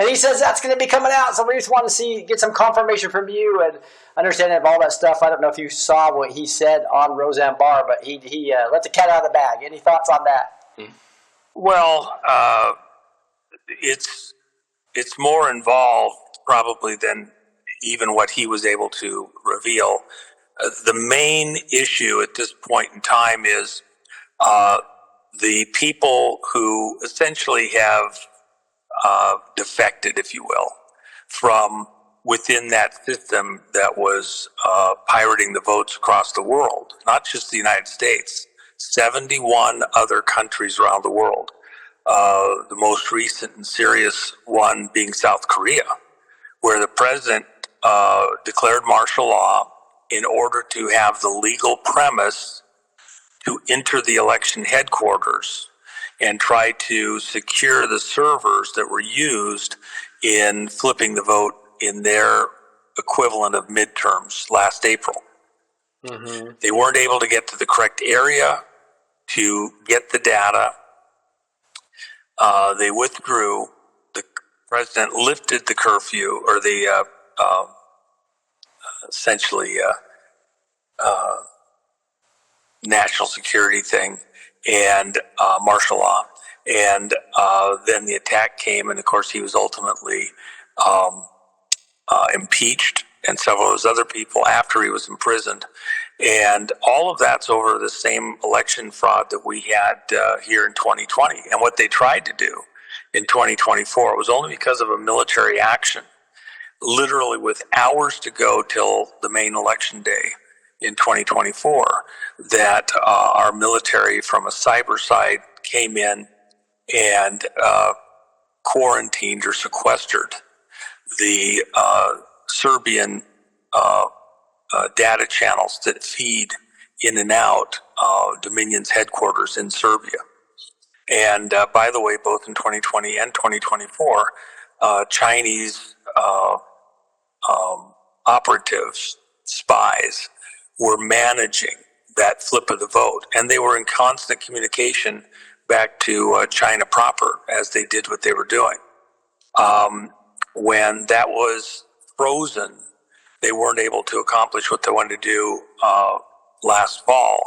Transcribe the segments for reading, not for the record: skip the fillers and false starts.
And he says that's going to be coming out, so we just want to get some confirmation from you and understanding of all that stuff. I don't know if you saw what he said on Roseanne Barr, but he let the cat out of the bag. Any thoughts on that? Well, it's more involved probably than even what he was able to reveal. The main issue at this point in time is the people who essentially have defected, if you will, from within that system that was pirating the votes across the world, not just the United States, 71 other countries around the world. The most recent and serious one being South Korea, where the president declared martial law in order to have the legal premise to enter the election headquarters and try to secure the servers that were used in flipping the vote in their equivalent of midterms last April. Mm-hmm. They weren't able to get to the correct area to get the data. They withdrew. The president lifted the curfew, or the essentially national security thing, and martial law. And then the attack came, and of course he was ultimately impeached, and several of those other people after he was imprisoned. And all of that's over the same election fraud that we had here in 2020. And what they tried to do in 2024 was only because of a military action, literally with hours to go till the main election day in 2024, that our military from a cyber side came in and quarantined or sequestered the Serbian data channels that feed in and out Dominion's headquarters in Serbia. And by the way, both in 2020 and 2024, Chinese operatives, spies, were managing that flip of the vote. And they were in constant communication back to China proper as they did what they were doing. When that was frozen, they weren't able to accomplish what they wanted to do last fall.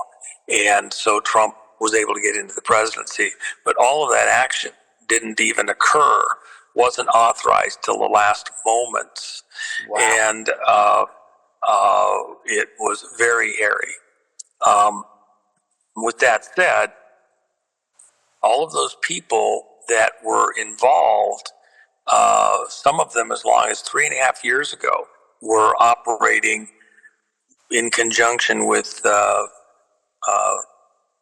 And so Trump was able to get into the presidency. But all of that action didn't even occur, wasn't authorized till the last moments. Wow. And it was very hairy. With that said, all of those people that were involved, some of them as long as 3.5 years ago, were operating in conjunction with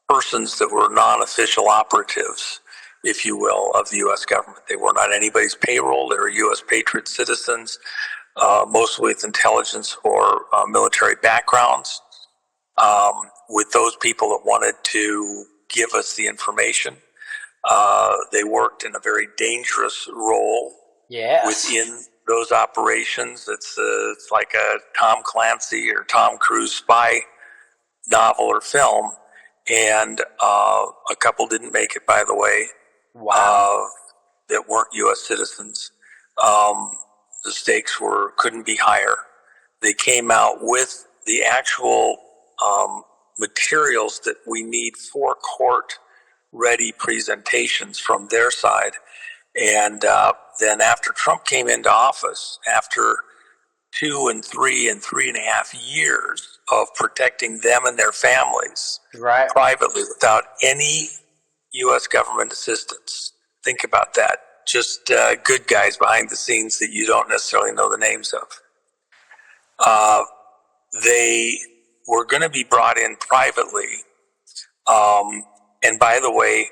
persons that were non-official operatives, if you will, of the U.S. government. They were not anybody's payroll. They were U.S. Patriot citizens, mostly with intelligence or military backgrounds, with those people that wanted to give us the information. They worked in a very dangerous role within those operations. It's like a Tom Clancy or Tom Cruise spy novel or film. And a couple didn't make it, by the way. Wow. That weren't U.S. citizens. The stakes couldn't be higher. They came out with the actual materials that we need for court-ready presentations from their side. And then after Trump came into office, after 2 and 3 and 3.5 years of protecting them and their families privately without any U.S. government assistance. Think about that. Just good guys behind the scenes that you don't necessarily know the names of. They were going to be brought in privately. And by the way,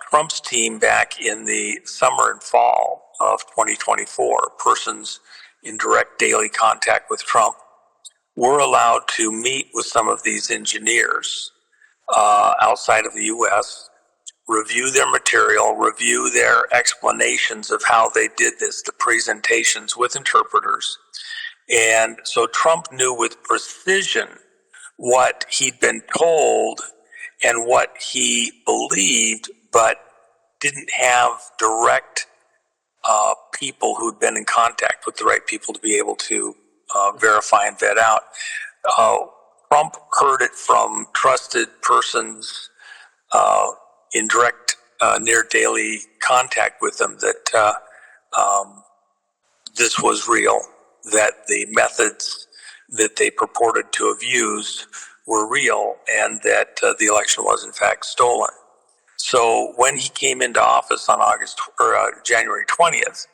Trump's team back in the summer and fall of 2024, persons in direct daily contact with Trump, were allowed to meet with some of these engineers outside of the U.S., review their material, review their explanations of how they did this, the presentations with interpreters. And so Trump knew with precision what he'd been told and what he believed, but didn't have direct people who'd been in contact with the right people to be able to verify and vet out. Trump heard it from trusted persons in direct, near daily contact with them that this was real, that the methods that they purported to have used were real, and that the election was in fact stolen. So when he came into office on January 20th,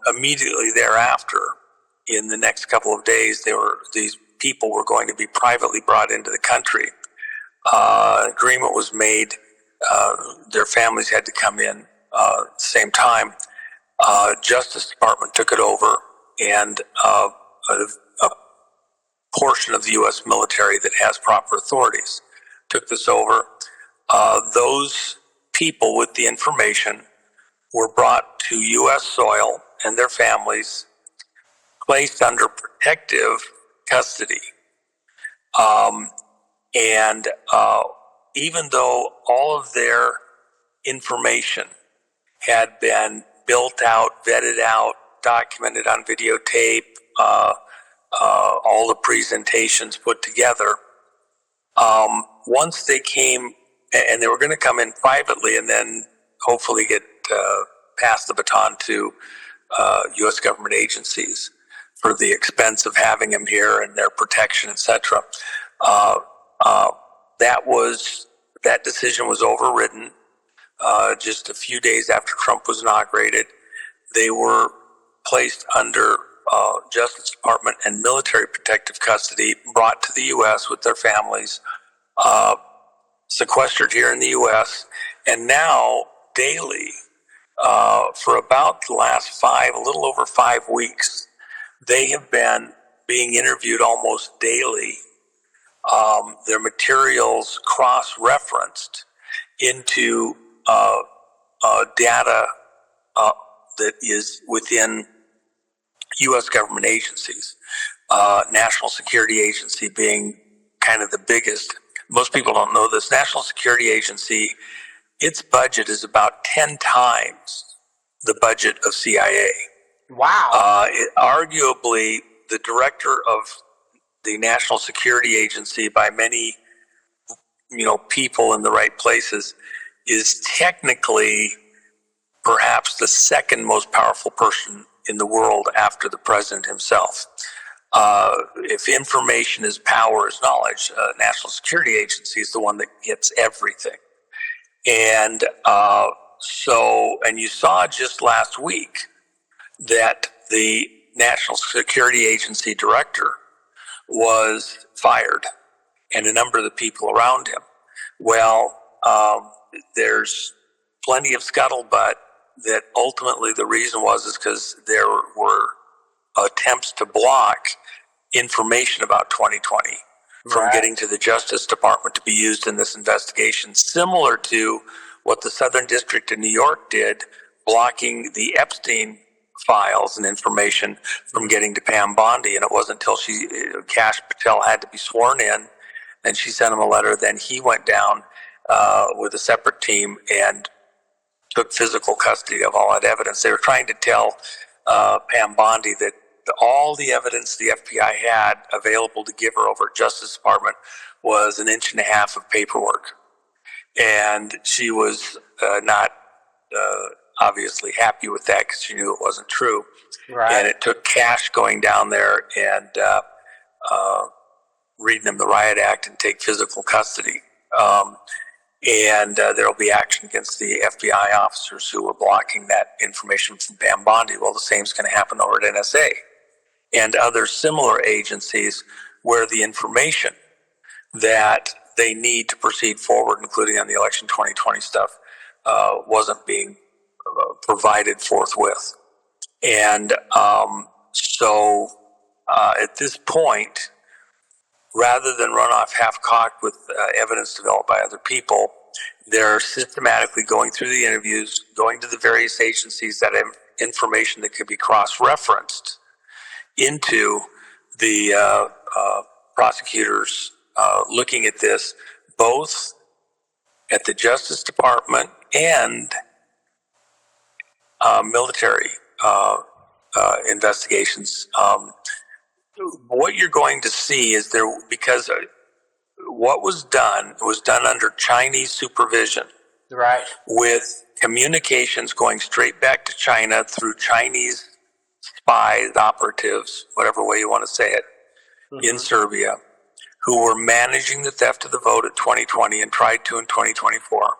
immediately thereafter, in the next couple of days, these people were going to be privately brought into the country. Agreement was made. Their families had to come in at the same time. Justice Department took it over, and a portion of the U.S. military that has proper authorities took this over. Those people with the information were brought to U.S. soil, and their families placed under protective custody. And even though all of their information had been built out, vetted out, documented on videotape, all the presentations put together, once they came, and they were going to come in privately and then hopefully get pass the baton to U.S. government agencies for the expense of having them here and their protection, etc. That decision was overridden just a few days after Trump was inaugurated. They were placed under Justice Department and military protective custody, brought to the U.S. with their families, sequestered here in the U.S., and now daily, for about the last a little over 5 weeks, they have been being interviewed almost daily. Their materials cross-referenced into data that is within U.S. government agencies. National Security Agency being kind of the biggest. Most people don't know this. National Security Agency, its budget is about 10 times the budget of CIA. Wow. Arguably, the director of the National Security Agency, by many people in the right places, is technically perhaps the second most powerful person in the world after the president himself. If information is power, is knowledge, National Security Agency is the one that gets everything. And and you saw just last week that the National Security Agency director was fired, and a number of the people around him. Well, there's plenty of scuttlebutt that ultimately the reason is because there were attempts to block information about 2020 from getting to the Justice Department to be used in this investigation, similar to what the Southern District of New York did, blocking the Epstein files and information from getting to Pam Bondi. And it wasn't until Kash Patel had to be sworn in, and she sent him a letter, then he went down with a separate team and took physical custody of all that evidence. They were trying to tell Pam Bondi that all the evidence the FBI had available to give her over at Justice Department was 1.5 inches of paperwork. And she was not obviously happy with that because she knew it wasn't true. Right. And it took Kash going down there and reading them the Riot Act and take physical custody. And there will be action against the FBI officers who were blocking that information from Pam Bondi. Well, the same is going to happen over at NSA and other similar agencies where the information that they need to proceed forward, including on the election 2020 stuff, wasn't being provided forthwith. And so at this point, rather than run off half-cocked with evidence developed by other people, they're systematically going through the interviews, going to the various agencies that have information that could be cross-referenced into the prosecutors looking at this, both at the Justice Department and military investigations. What you're going to see is because what was done under Chinese supervision. Right. With communications going straight back to China through Chinese spies, operatives, whatever way you want to say it, in Serbia, who were managing the theft of the vote at 2020 and tried to in 2024.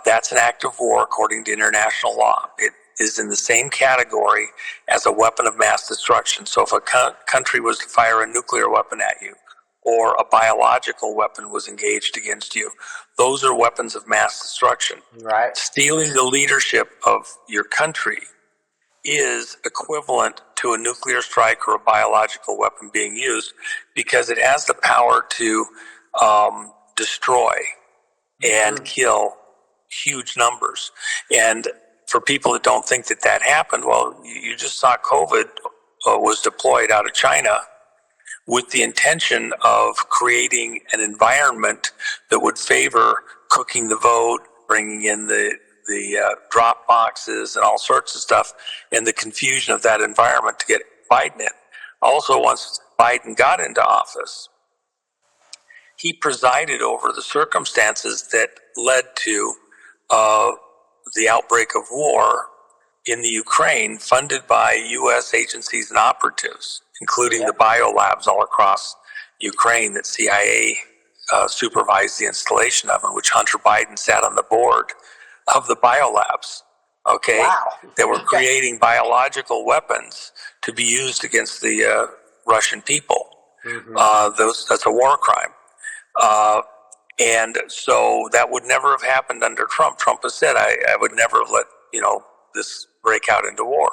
That's an act of war according to international law. It is in the same category as a weapon of mass destruction. So if a country was to fire a nuclear weapon at you, or a biological weapon was engaged against you, those are weapons of mass destruction. Right. Stealing the leadership of your country is equivalent to a nuclear strike or a biological weapon being used, because it has the power to destroy and kill huge numbers. And for people that don't think that happened, well, you just saw COVID was deployed out of China with the intention of creating an environment that would favor cooking the vote, bringing in the drop boxes and all sorts of stuff, and the confusion of that environment to get Biden in. Also, once Biden got into office, he presided over the circumstances that led to the outbreak of war in the Ukraine, funded by U.S. agencies and operatives, including the biolabs all across Ukraine that CIA supervised the installation of, in which Hunter Biden sat on the board of the biolabs. Okay, wow. That were creating biological weapons to be used against the Russian people. That's a war crime. And so that would never have happened under Trump. Trump has said, I would never have let, this break out into war.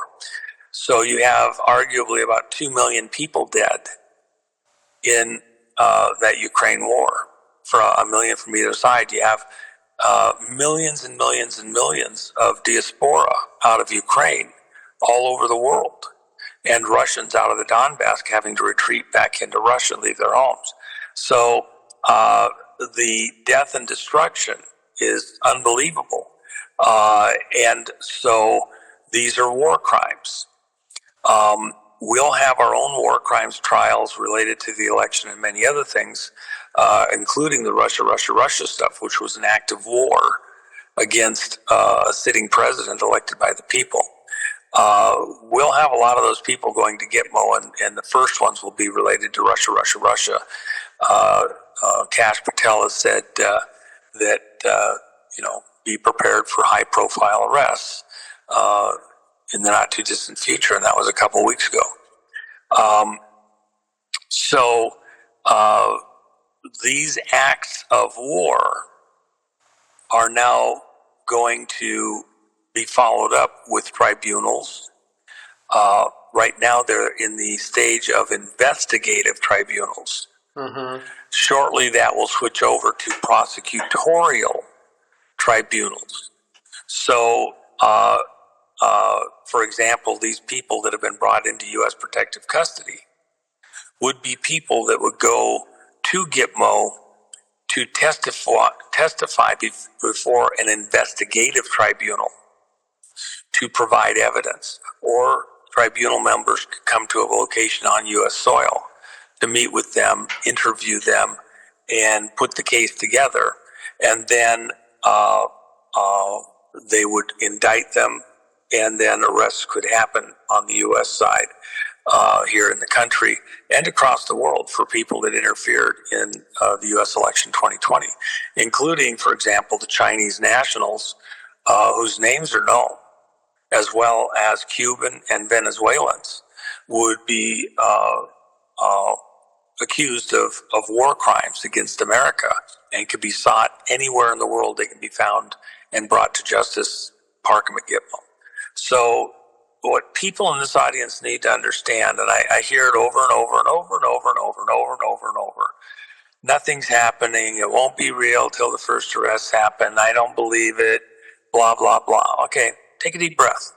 So you have arguably about 2 million people dead in that Ukraine war, for a million from either side. You have millions and millions and millions of diaspora out of Ukraine all over the world, and Russians out of the Donbass having to retreat back into Russia, leave their homes. So the death and destruction is unbelievable. And so these are war crimes. We'll have our own war crimes trials related to the election and many other things, including the Russia stuff, which was an act of war against a sitting president elected by the people. We'll have a lot of those people going to Gitmo, and the first ones will be related to Russia. Kash Patel has said that, be prepared for high-profile arrests in the not-too-distant future, and that was a couple of weeks ago. So these acts of war are now going to be followed up with tribunals. Right now, they're in the stage of investigative tribunals. Shortly, that will switch over to prosecutorial tribunals. So, for example, these people that have been brought into U.S. protective custody would be people that would go to Gitmo to testify before an investigative tribunal to provide evidence, or tribunal members could come to a location on U.S. soil to meet with them, interview them, and put the case together, and then they would indict them, and then arrests could happen on the U.S. side here in the country and across the world for people that interfered in the U.S. election 2020, including, for example, the Chinese nationals whose names are known, as well as Cuban and Venezuelans, would be accused of war crimes against America and could be sought anywhere in the world. They can be found and brought to justice, park them at Gitmo. So what people in this audience need to understand, and I hear it over and over and over and over and over and over and over and over, nothing's happening, it won't be real till the first arrests happen, I don't believe it, blah, blah, blah. Okay, take a deep breath.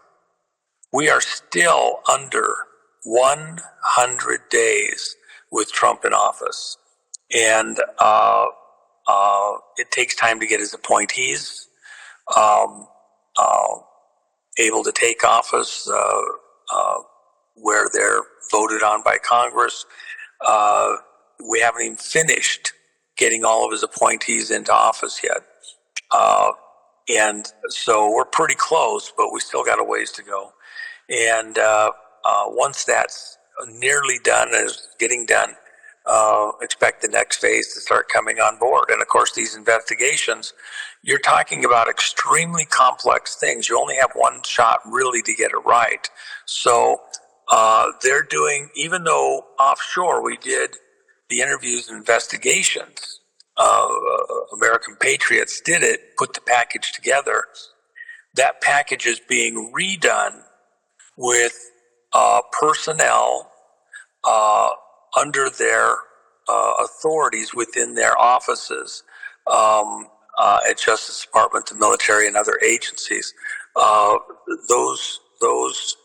We are still under 100 days with Trump in office, and it takes time to get his appointees. able to take office where they're voted on by Congress. We haven't even finished getting all of his appointees into office yet. And so we're pretty close, but we still got a ways to go. And once that's nearly done, and is getting done, expect the next phase to start coming on board. And of course, these investigations, you're talking about extremely complex things. You only have one shot really to get it right. So they're doing, even though offshore we did the interviews and investigations, American Patriots did it, put the package together. That package is being redone with personnel under their authorities within their offices at Justice Department, the military, and other agencies. Those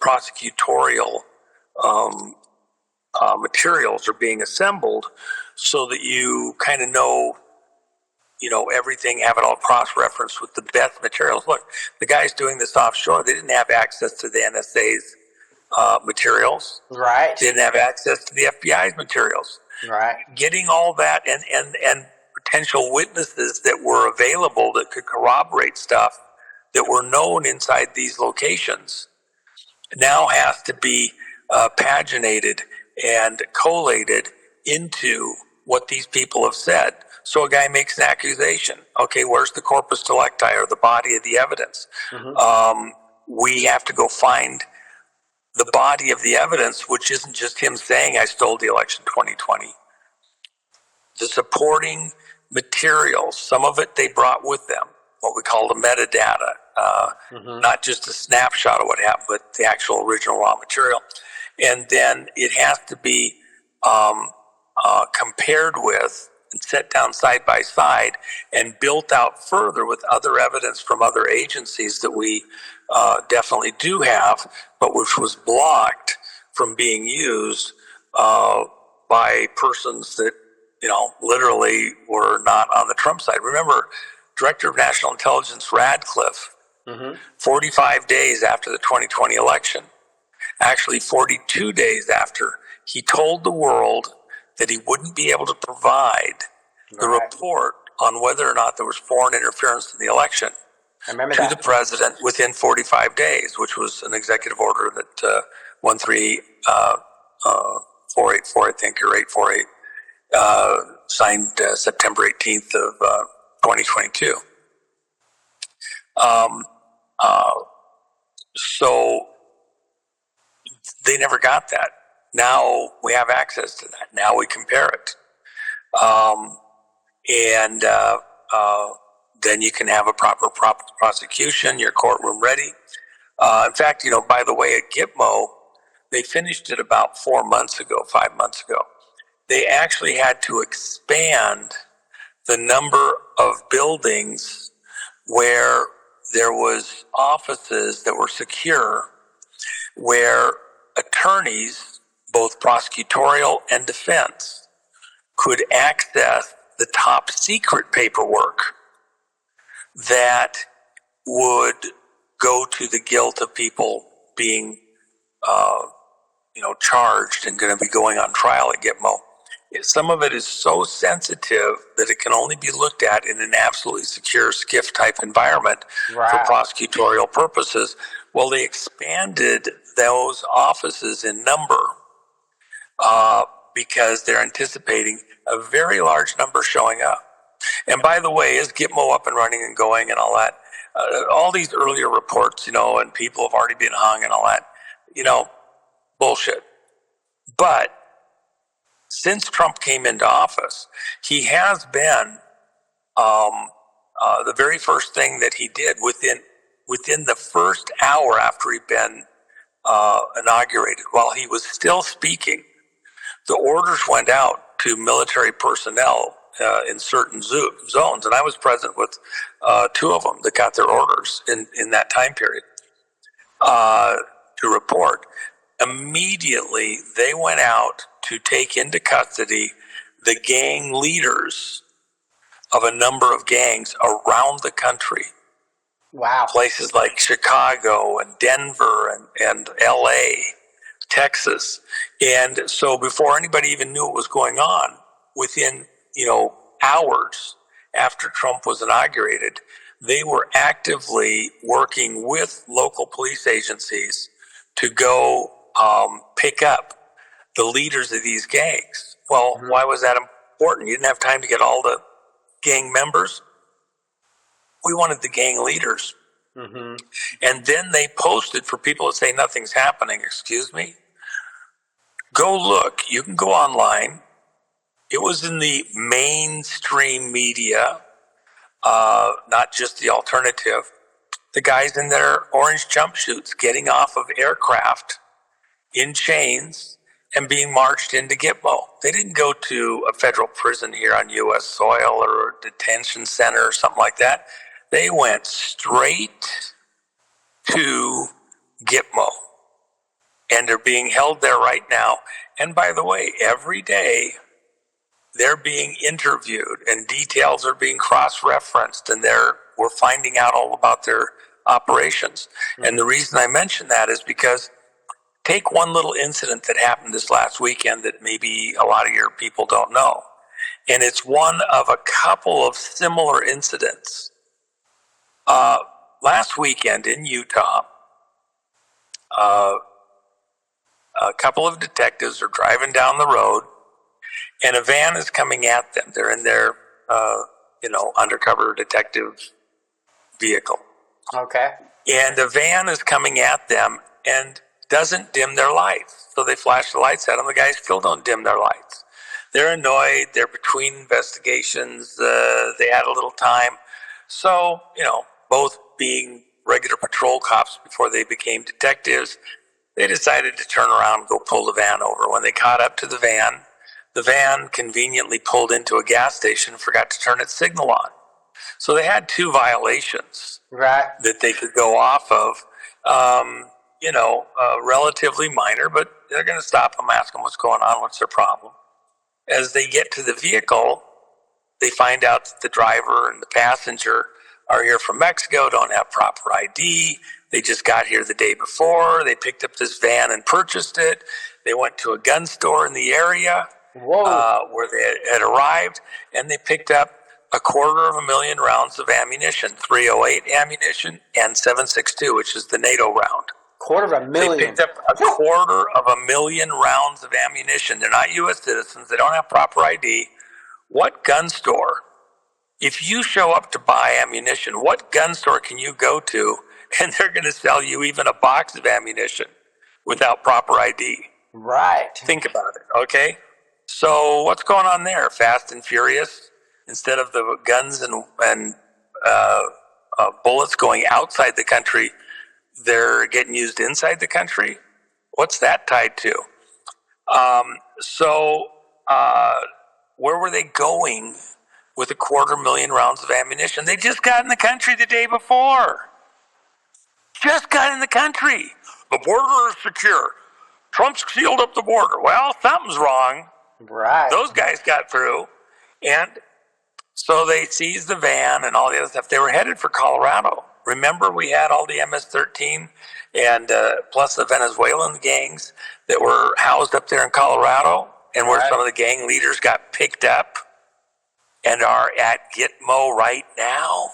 prosecutorial materials are being assembled so that you kind of know everything, have it all cross-referenced with the best materials. Look, the guys doing this offshore, they didn't have access to the NSA's materials. Right. They didn't have access to the FBI's materials. Right. Getting all that and potential witnesses that were available that could corroborate stuff that were known inside these locations now has to be paginated and collated into what these people have said. So a guy makes an accusation. Okay, where's the corpus delicti, or the body of the evidence? Mm-hmm. We have to go find the body of the evidence, which isn't just him saying I stole the election 2020. The supporting materials, some of it they brought with them, what we call the metadata, not just a snapshot of what happened, but the actual original raw material. And then it has to be compared with and set down side by side and built out further with other evidence from other agencies that we definitely do have, but which was blocked from being used by persons that, literally were not on the Trump side. Remember, Director of National Intelligence Radcliffe, 45 days after the 2020 election, actually 42 days after, he told the world that he wouldn't be able to provide the report on whether or not there was foreign interference in the election to the president within 45 days, which was an executive order that 13484, I think, or 848, signed September 18th of 2022. So they never got that. Now we have access to that. Now we compare it. And then you can have a proper prosecution, your courtroom ready. In fact, by the way, at Gitmo, they finished it about 5 months ago. They actually had to expand the number of buildings where there was offices that were secure, where attorneys, both prosecutorial and defense, could access the top secret paperwork that would go to the guilt of people being, charged and going to be going on trial at Gitmo. Some of it is so sensitive that it can only be looked at in an absolutely secure SCIF type environment for prosecutorial purposes. Well, they expanded those offices in number because they're anticipating a very large number showing up. And by the way, is Gitmo up and running and going and all that? All these earlier reports, and people have already been hung and all that, bullshit. But since Trump came into office, he has been the very first thing that he did within the first hour after he'd been inaugurated, while he was still speaking, the orders went out to military personnel in certain zones, and I was present with 2 of them that got their orders in that time period to report. Immediately, they went out to take into custody the gang leaders of a number of gangs around the country Wow. Places like Chicago and Denver and LA, Texas. And so before anybody even knew what was going on, within, hours after Trump was inaugurated, they were actively working with local police agencies to go pick up the leaders of these gangs. Well, why was that important? You didn't have time to get all the gang members. We wanted the gang leaders. And then they posted for people that say nothing's happening. Excuse me? Go look. You can go online. It was in the mainstream media, not just the alternative. The guys in their orange jumpsuits getting off of aircraft in chains and being marched into Gitmo. They didn't go to a federal prison here on U.S. soil or a detention center or something like that. They went straight to Gitmo. And they're being held there right now. And by the way, every day they're being interviewed and details are being cross-referenced, and we're finding out all about their operations. And the reason I mention that is because take one little incident that happened this last weekend that maybe a lot of your people don't know. And it's one of a couple of similar incidents. Last weekend in Utah, a couple of detectives are driving down the road, and a van is coming at them. They're in their, undercover detective vehicle. Okay. And a van is coming at them and doesn't dim their lights. So they flash the lights at them. The guys still don't dim their lights. They're annoyed. They're between investigations. They had a little time. So, both being regular patrol cops before they became detectives, they decided to turn around and go pull the van over. When they caught up to the van conveniently pulled into a gas station and forgot to turn its signal on. So they had two violations that they could go off of, relatively minor, but they're going to stop them, ask them what's going on, what's their problem. As they get to the vehicle, they find out that the driver and the passenger are here from Mexico, don't have proper ID. They just got here the day before. They picked up this van and purchased it. They went to a gun store in the area where they had arrived, and they picked up 250,000 rounds of ammunition, 308 ammunition, and 7.62, which is the NATO round. 250,000. They picked up 250,000 rounds of ammunition. They're not U.S. citizens. They don't have proper ID. What gun store, if you show up to buy ammunition, what gun store can you go to and they're going to sell you even a box of ammunition without proper ID? Right. Think about it, okay? So what's going on there? Fast and Furious? Instead of the guns and bullets going outside the country, they're getting used inside the country? What's that tied to? Where were they going with 250,000 rounds of ammunition? They just got in the country the day before. Just got in the country. The border is secure. Trump's sealed up the border. Well, something's wrong. Right. Those guys got through. And so they seized the van and all the other stuff. They were headed for Colorado. Remember, we had all the MS-13 and plus the Venezuelan gangs that were housed up there in Colorado, and where some of the gang leaders got picked up and are at Gitmo right now.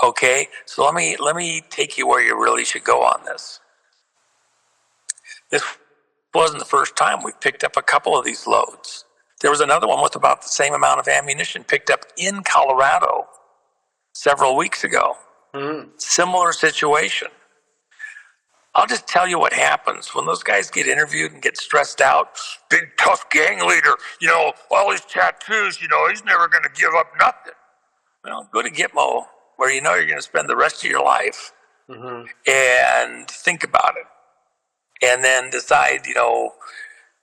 Okay, so let me take you where you really should go on this. This wasn't the first time we picked up a couple of these loads. There was another one with about the same amount of ammunition picked up in Colorado several weeks ago. Similar situation. I'll just tell you what happens when those guys get interviewed and get stressed out. Big tough gang leader, all his tattoos, he's never going to give up nothing. Well, go to Gitmo where you're going to spend the rest of your life and think about it. And then decide,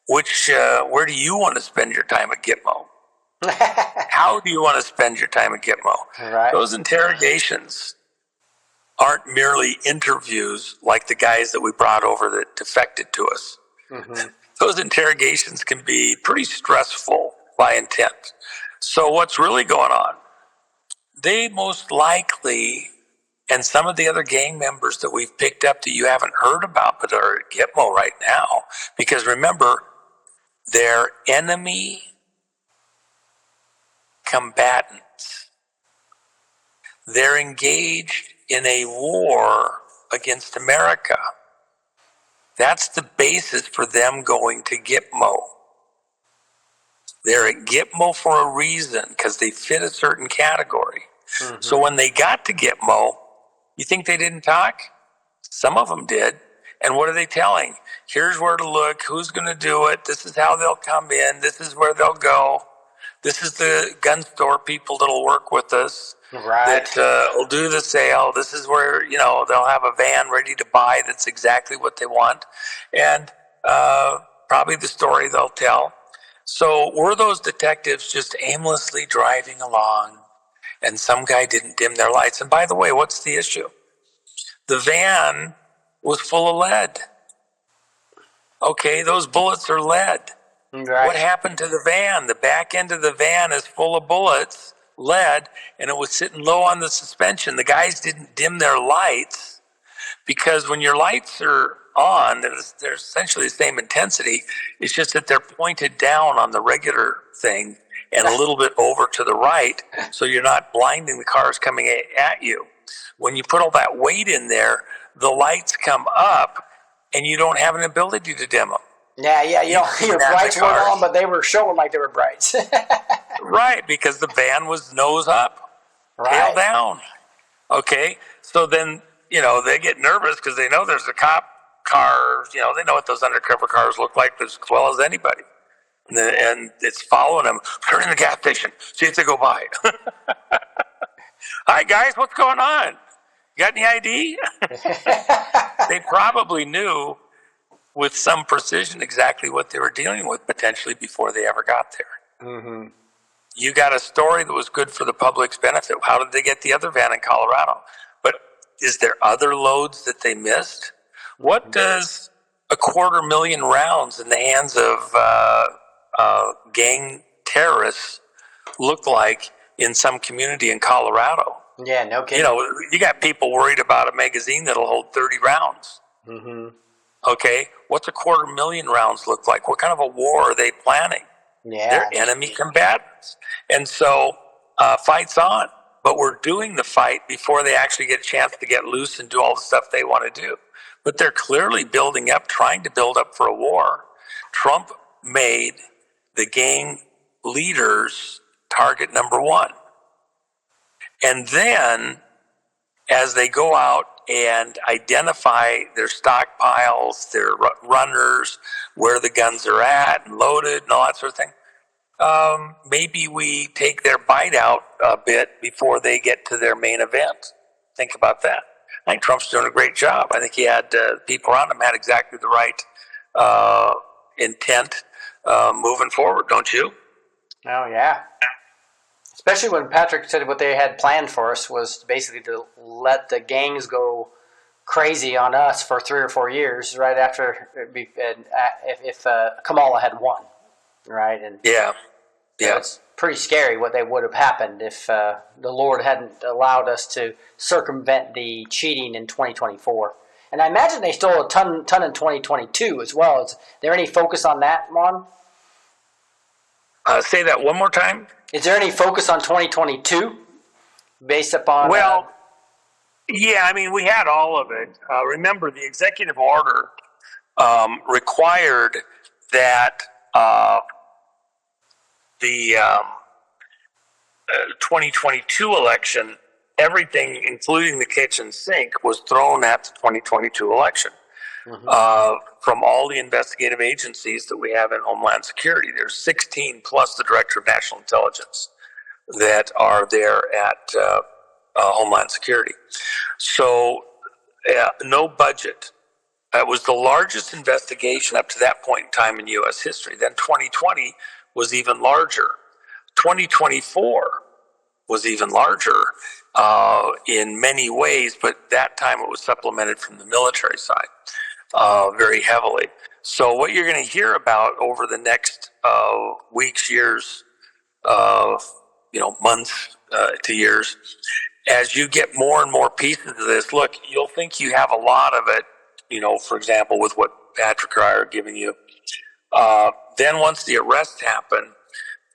where do you want to spend your time at Gitmo? How do you want to spend your time at Gitmo? Right. Those interrogations aren't merely interviews like the guys that we brought over that defected to us. Those interrogations can be pretty stressful by intent. So what's really going on? they most likely, and some of the other gang members that we've picked up that you haven't heard about but are at Gitmo right now, because remember, they're enemy combatants. They're engaged in a war against America. That's the basis for them going to Gitmo. They're at Gitmo for a reason, because they fit a certain category. Mm-hmm. So when they got to Gitmo, you think they didn't talk? Some of them did. And what are they telling? Here's where to look, who's going to do it, this is how they'll come in, this is where they'll go. This is the gun store people that'll work with us. Right. That will do the sale. This is where, they'll have a van ready to buy that's exactly what they want. And probably the story they'll tell. So were those detectives just aimlessly driving along and some guy didn't dim their lights? And by the way, what's the issue? The van was full of lead. Okay, those bullets are lead. Right. What happened to the van? The back end of the van is full of bullets, lead, and it was sitting low on the suspension. The guys didn't dim their lights because when your lights are on, they're essentially the same intensity. It's just that they're pointed down on the regular thing and a little bit over to the right, so you're not blinding the cars coming at you. When you put all that weight in there, the lights come up, and you don't have an ability to dim them. Yeah, your brights weren't on, but they were showing like they were brights. Right, because the van was nose up, tail down. Okay, so then, they get nervous because they know there's a cop car, they know what those undercover cars look like as well as anybody. And it's following them. Turn in the gas station, see if they go by. Hi, guys, what's going on? You got any ID? They probably knew with some precision exactly what they were dealing with potentially before they ever got there. Mm-hmm. You got a story that was good for the public's benefit. How did they get the other van in Colorado? But is there other loads that they missed? What does 250,000 rounds in the hands of gang terrorists look like in some community in Colorado? Yeah, no kidding. You got people worried about a magazine that'll hold 30 rounds. Mm-hmm. Okay, what's 250,000 rounds look like? What kind of a war are they planning? Yeah, they're enemy combatants. And so, fight's on. But we're doing the fight before they actually get a chance to get loose and do all the stuff they want to do. But they're clearly building up, trying to build up for a war. Trump made the gang leaders target number one. And then, as they go out and identify their stockpiles, their runners, where the guns are at, and loaded, and all that sort of thing, maybe we take their bite out a bit before they get to their main event. Think about that. I think Trump's doing a great job. I think he had people around him had exactly the right intent moving forward, don't you? Oh, yeah. Especially when Patrick said what they had planned for us was basically to let the gangs go crazy on us for 3 or 4 years right after if Kamala had won, right? And yeah. It's pretty scary what they would have happened if the Lord hadn't allowed us to circumvent the cheating in 2024. And I imagine they stole a ton in 2022 as well. Is there any focus on that, Juan? Say that one more time. Is there any focus on 2022 based upon... Well, yeah, I mean, we had all of it. Remember, the executive order required that the 2022 election, everything, including the kitchen sink, was thrown at the 2022 election. Mm-hmm. From all the investigative agencies that we have in Homeland Security. There's 16 plus the Director of National Intelligence that are there at Homeland Security. So no budget. It was the largest investigation up to that point in time in U.S. history. Then 2020 was even larger. 2024 was even larger in many ways, but that time it was supplemented from the military side. Very heavily. So what you're going to hear about over the next weeks, years, months, to years. As you get more and more pieces of this, look, you'll think you have a lot of it, for example, with what Patrick or I are giving you. Then once the arrests happen,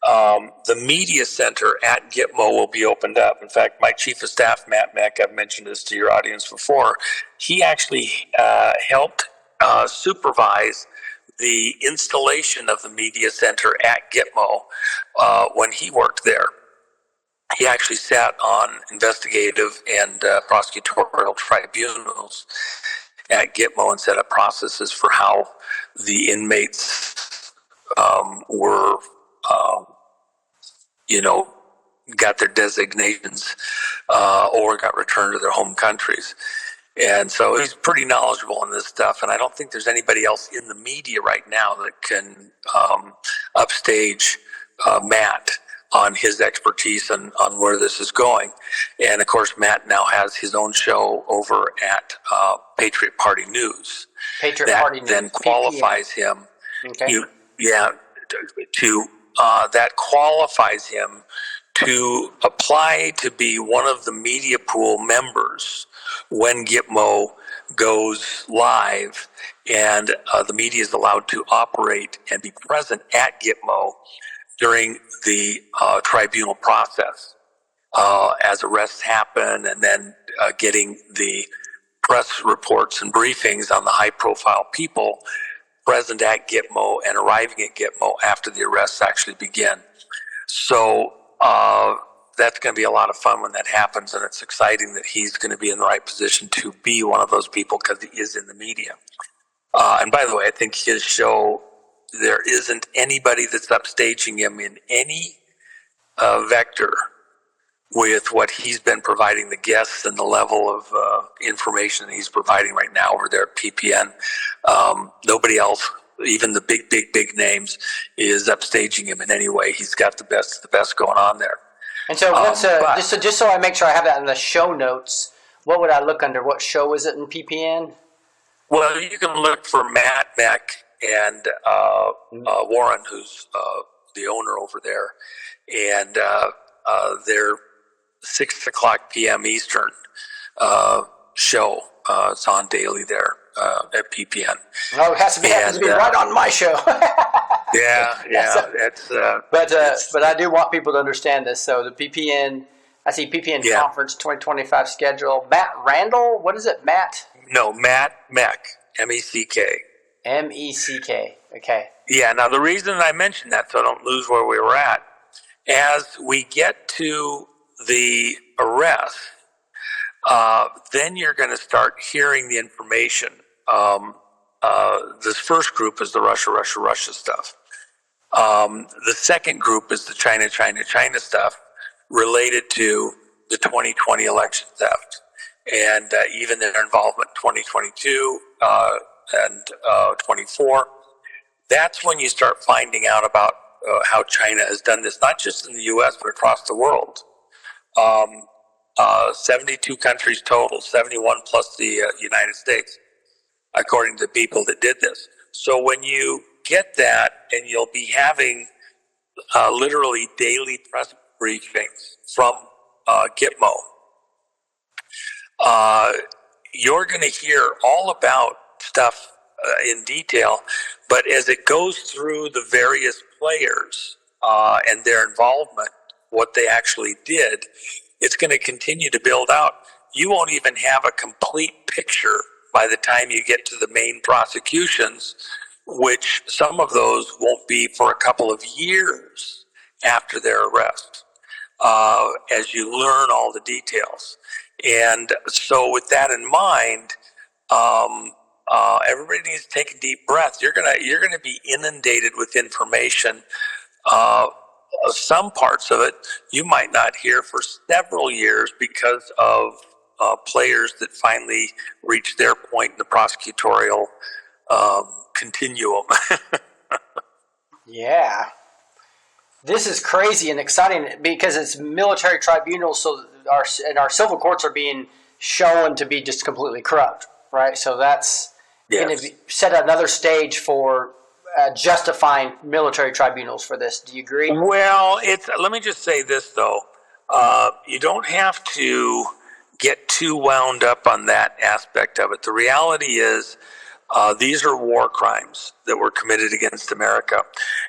the media center at Gitmo will be opened up. In fact, my chief of staff, Matt Meck, I've mentioned this to your audience before, he actually helped supervise the installation of the media center at Gitmo when he worked there. He actually sat on investigative and prosecutorial tribunals at Gitmo and set up processes for how the inmates were, got their designations or got returned to their home countries. And so he's pretty knowledgeable on this stuff, and I don't think there's anybody else in the media right now that can upstage Matt on his expertise and on where this is going. And of course, Matt now has his own show over at Patriot Party News. Patriot Party News. Then qualifies him. Okay. That qualifies him to apply to be one of the media pool members when Gitmo goes live, and the media is allowed to operate and be present at Gitmo during the tribunal process as arrests happen, and then getting the press reports and briefings on the high-profile people present at Gitmo and arriving at Gitmo after the arrests actually begin. So that's going to be a lot of fun when that happens, and it's exciting that he's going to be in the right position to be one of those people because he is in the media. And by the way, I think his show, there isn't anybody that's upstaging him in any vector with what he's been providing the guests and the level of information that he's providing right now over there at PPN. Nobody else, even the big names, is upstaging him in any way. He's got the best going on there. And so, what's just so I make sure I have that in the show notes, what would I look under? What show is it in PPN? Well, you can look for Matt Meck and Warren, who's the owner over there, and their 6:00 p.m. Eastern show. It's on daily there at PPN. Oh, it happens to be right on my show. Yeah. But I do want people to understand this. So the PPN, I see PPN Conference 2025 schedule. Matt Randall, what is it, Matt? No, Matt Meck, M-E-C-K. M-E-C-K, okay. Yeah, now the reason I mentioned that, so I don't lose where we were at, as we get to the arrest, then you're going to start hearing the information. This first group is the Russia stuff. The second group is the China stuff related to the 2020 election theft, and even their involvement in 2022 and 24. That's when you start finding out about how China has done this, not just in the U.S., but across the world. 72 countries total, 71 plus the United States, according to the people that did this. So when you get that, and you'll be having literally daily press briefings from Gitmo, you're going to hear all about stuff in detail, but as it goes through the various players and their involvement, what they actually did, it's going to continue to build out. You won't even have a complete picture by the time you get to the main prosecutions, which some of those won't be for a couple of years after their arrest, as you learn all the details. And so with that in mind, everybody needs to take a deep breath. You're gonna be inundated with information. Some parts of it you might not hear for several years because of players that finally reach their point in the prosecutorial continuum. Yeah. This is crazy and exciting because it's military tribunals, so our civil courts are being shown to be just completely corrupt, right? So that's going to set another stage for justifying military tribunals for this. Do you agree? Well, let me just say this though. You don't have to get too wound up on that aspect of it. The reality is, these are war crimes that were committed against America.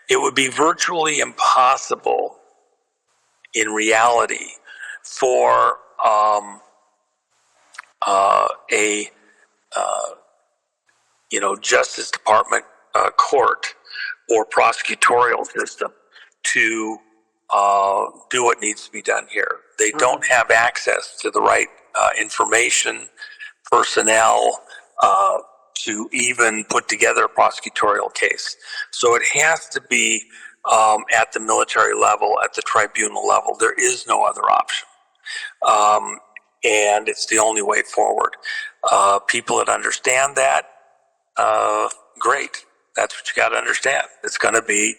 It would be virtually impossible in reality for a Justice Department court or prosecutorial system to do what needs to be done here. They don't have access to the right information, personnel, to even put together a prosecutorial case. So it has to be at the military level, at the tribunal level. There is no other option. And it's the only way forward. People that understand that, great. That's what you got to understand. It's going to be,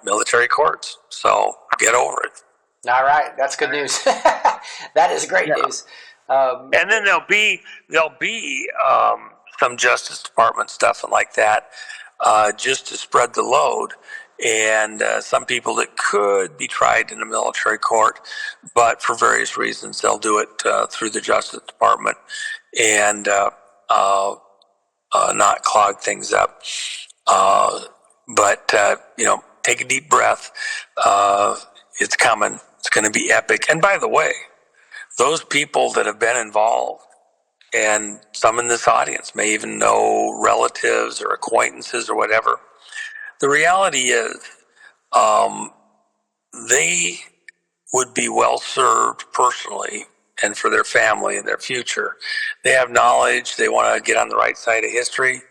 military courts. So get over it. All right, that's good news. That is great news. And then there'll be some Justice Department stuff and like that, just to spread the load. And some people that could be tried in a military court, but for various reasons they'll do it through the Justice Department and not clog things up. But take a deep breath. It's coming. It's going to be epic. And by the way, those people that have been involved, and some in this audience may even know relatives or acquaintances or whatever, the reality is they would be well served personally and for their family and their future. They have knowledge. They want to get on the right side of history.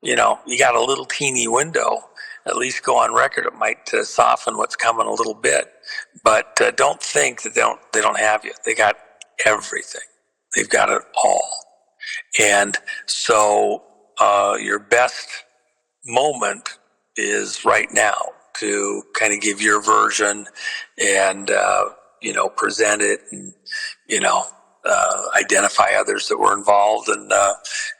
You got a little teeny window. At least go on record. It might soften what's coming a little bit. But don't think that they don't have you. They got everything. They've got it all. And so your best moment is right now to kind of give your version and, present it and, identify others that were involved. And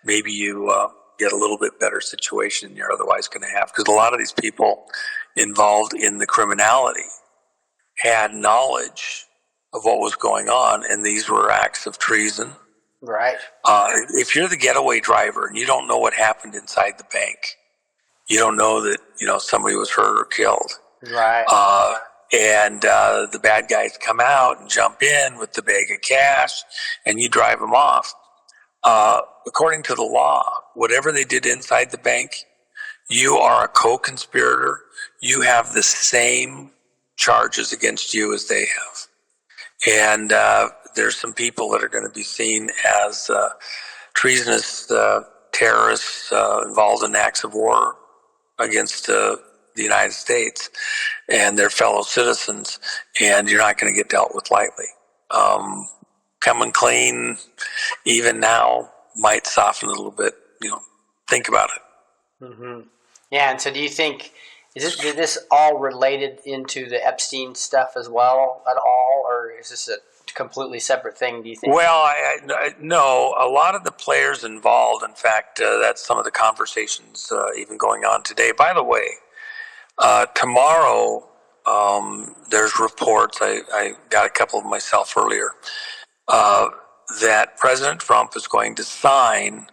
maybe you get a little bit better situation than you're otherwise going to have. Because a lot of these people involved in the criminality had knowledge of what was going on, and these were acts of treason. Right. If you're the getaway driver and you don't know what happened inside the bank, you don't know that somebody was hurt or killed. Right. And the bad guys come out and jump in with the bag of cash, and you drive them off. According to the law, whatever they did inside the bank, you are a co-conspirator. You have the same charges against you as they have. And there's some people that are going to be seen as treasonous terrorists involved in acts of war against the United States and their fellow citizens, and you're not going to get dealt with lightly. Coming clean, even now, might soften a little bit. Think about it. Mm-hmm. Yeah, and so do you think, is this all related into the Epstein stuff as well at all, or is this a completely separate thing, do you think? Well, no, a lot of the players involved, in fact, that's some of the conversations even going on today. By the way, tomorrow, there's reports, I got a couple of myself earlier, that President Trump is going to sign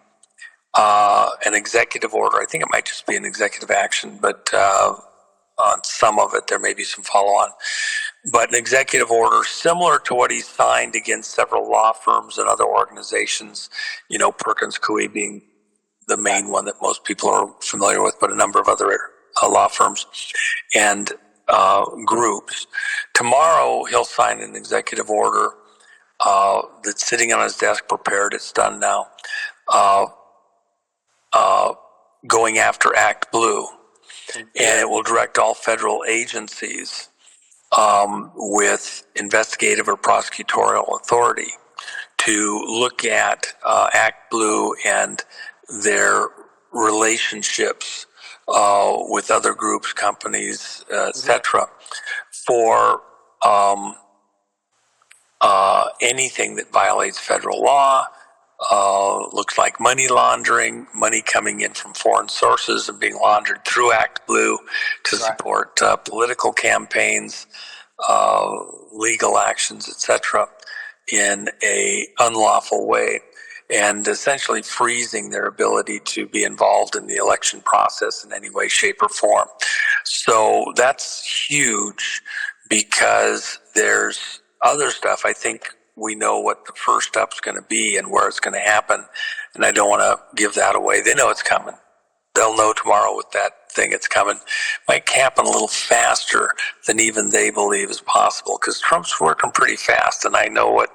an executive order. I think it might just be an executive action, but on some of it, there may be some follow-on. But an executive order similar to what he signed against several law firms and other organizations, Perkins Coie being the main one that most people are familiar with, but a number of other law firms and groups. Tomorrow, he'll sign an executive order that's sitting on his desk, prepared. It's done now, going after Act Blue. And it will direct all federal agencies with investigative or prosecutorial authority to look at Act Blue and their relationships with other groups, companies, etc., for anything that violates federal law. Looks like money laundering, money coming in from foreign sources and being laundered through Act Blue to support political campaigns, legal actions, etc., in a unlawful way, and essentially freezing their ability to be involved in the election process in any way, shape, or form. So that's huge because there's other stuff. I think we know what the first step's going to be and where it's going to happen, and I don't want to give that away. They know it's coming. They'll know tomorrow with that thing it's coming. Might happen a little faster than even they believe is possible because Trump's working pretty fast, and I know what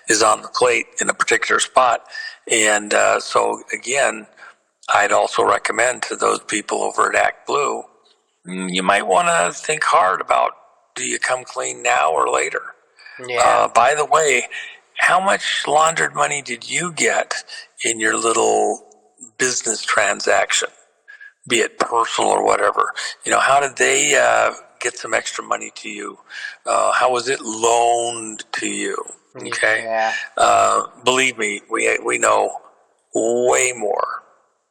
is on the plate in a particular spot. And so, again, I'd also recommend to those people over at Act Blue, you might want to think hard about, do you come clean now or later? By the way, how much laundered money did you get in your little business transaction, be it personal or whatever? How did they get some extra money to you? How was it loaned to you? Okay. Believe me, we know way more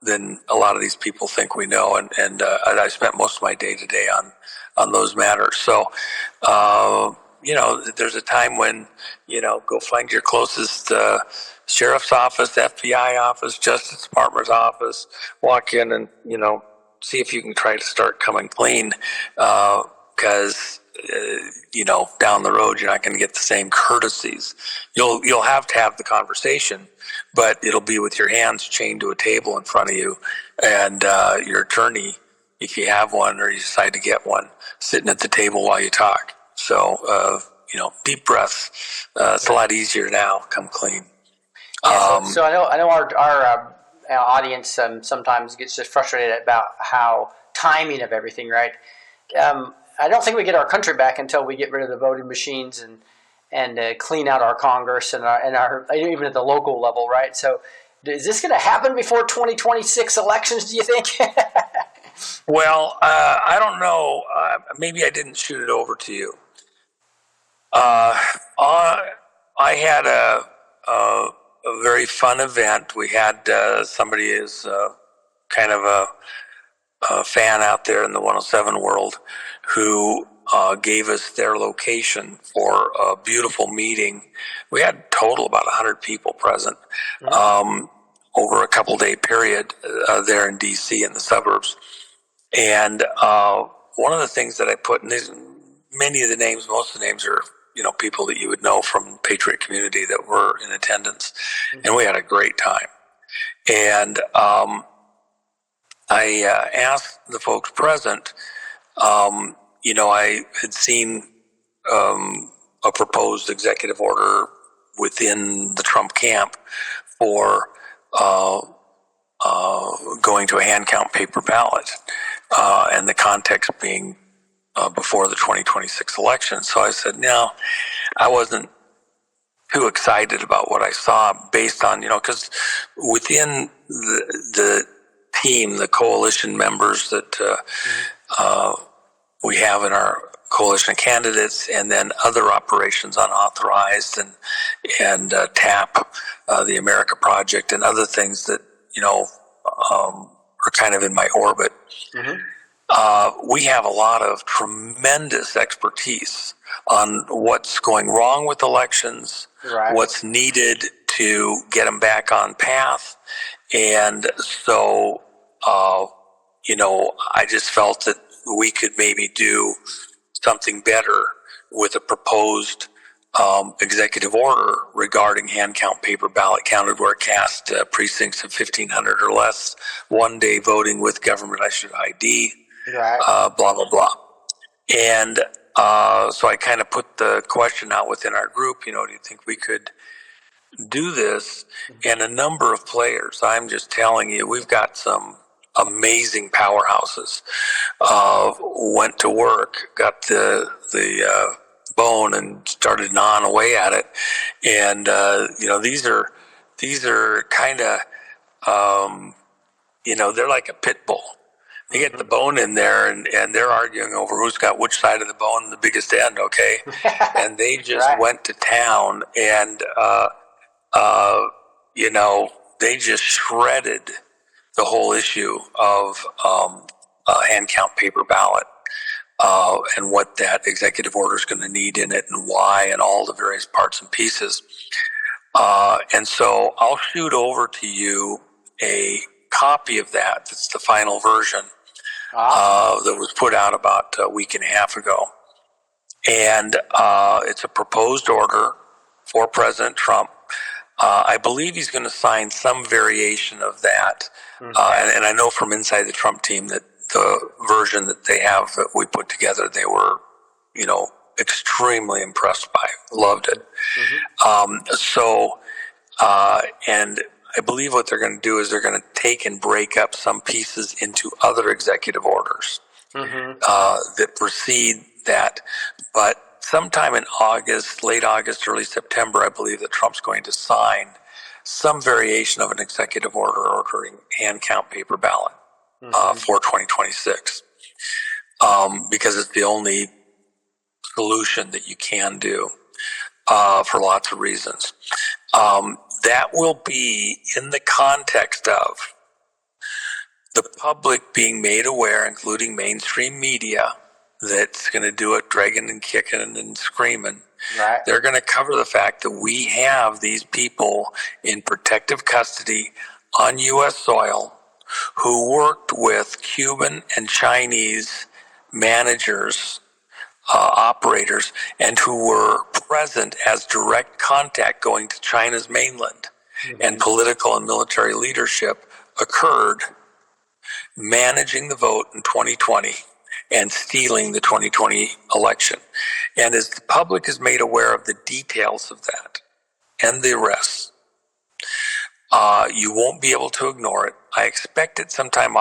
than a lot of these people think we know, and I spent most of my day today on those matters. So, there's a time when, go find your closest sheriff's office, FBI office, Justice Department's office, walk in and, see if you can try to start coming clean, because down the road you're not going to get the same courtesies. You'll have to have the conversation, but it'll be with your hands chained to a table in front of you, and your attorney, if you have one or you decide to get one, sitting at the table while you talk. So deep breaths. It's a lot easier now. Come clean. So I know our audience sometimes gets just frustrated about how timing of everything, right? I don't think we get our country back until we get rid of the voting machines and clean out our Congress and our even at the local level, right? So, is this going to happen before 2026 elections? Do you think? Well, I don't know. Maybe I didn't shoot it over to you. I had a very fun event. We had somebody is kind of a fan out there in the 107 world who gave us their location for a beautiful meeting. We had total about 100 people present over a couple-day period there in D.C. in the suburbs. And one of the things that I put in these, many of the names, most of the names are people that you would know from the Patriot community that were in attendance, and we had a great time. And I asked the folks present, I had seen a proposed executive order within the Trump camp for going to a hand count paper ballot, and the context being before the 2026 election. So I said, no, I wasn't too excited about what I saw based on, because within the team, the coalition members that we have in our coalition candidates, and then other operations unauthorized and TAP, the America Project, and other things that, are kind of in my orbit. We have a lot of tremendous expertise on what's going wrong with elections, what's needed to get them back on path. And so, I just felt that we could maybe do something better with a proposed executive order regarding hand count paper ballot counted where cast precincts of 1,500 or less, 1 day voting with government issued ID, blah, blah, blah. And so I kind of put the question out within our group, do you think we could do this? And a number of players, I'm just telling you, we've got some amazing powerhouses, went to work, got the bone and started gnawing away at it. And, these are kind of, they're like a pit bull. They get the bone in there and they're arguing over who's got which side of the bone and the biggest end, okay? And they just went to town and, they just shredded the whole issue of hand count paper ballot. and what that executive order is going to need in it and why and all the various parts and pieces. And so I'll shoot over to you a copy of that. That's the final version that was put out about a week and a half ago. And it's a proposed order for President Trump. I believe he's going to sign some variation of that. And I know from inside the Trump team that the version that they have that we put together, they were, extremely impressed by. Loved it. And I believe what they're going to do is they're going to take and break up some pieces into other executive orders that precede that. But sometime in August, late August, early September, I believe that Trump's going to sign some variation of an executive order ordering hand count paper ballot for 2026 because it's the only solution that you can do for lots of reasons. That will be in the context of the public being made aware, including mainstream media, that's going to do it dragging and kicking and screaming. Right. They're going to cover the fact that we have these people in protective custody on U.S. soil who worked with Cuban and Chinese managers, operators, and who were present as direct contact going to China's mainland. And political and military leadership occurred managing the vote in 2020 and stealing the 2020 election. And as the public is made aware of the details of that and the arrests, you won't be able to ignore it. I expect it sometime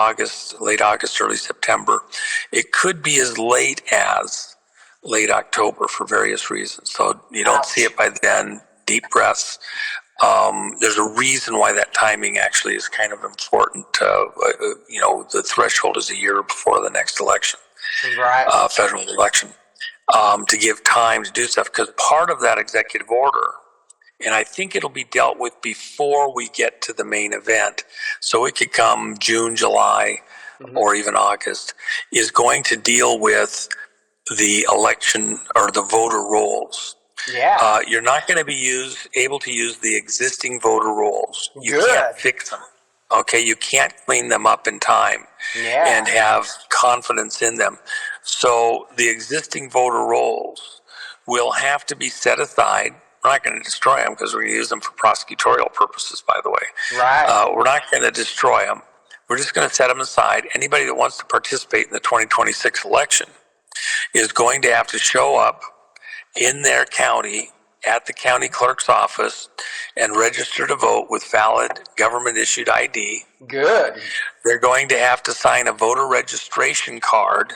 late August, early September. It could be as late as late October for various reasons. So you don't see it by then. Deep breaths. There's a reason why that timing actually is kind of important. The threshold is a year before the next election, federal election, to give time to do stuff. Because part of that executive order, and I think it'll be dealt with before we get to the main event, so it could come June, July, or even August, is going to deal with the election or the voter rolls. Yeah. You're not going to be able to use the existing voter rolls. You Good. can't fix them. Okay, you can't clean them up in time and have confidence in them. So the existing voter rolls will have to be set aside. We're not going to destroy them because we're going to use them for prosecutorial purposes, by the way. Right. We're not going to destroy them. We're just going to set them aside. Anybody that wants to participate in the 2026 election is going to have to show up in their county at the county clerk's office and register to vote with valid government-issued ID. Good. They're going to have to sign a voter registration card,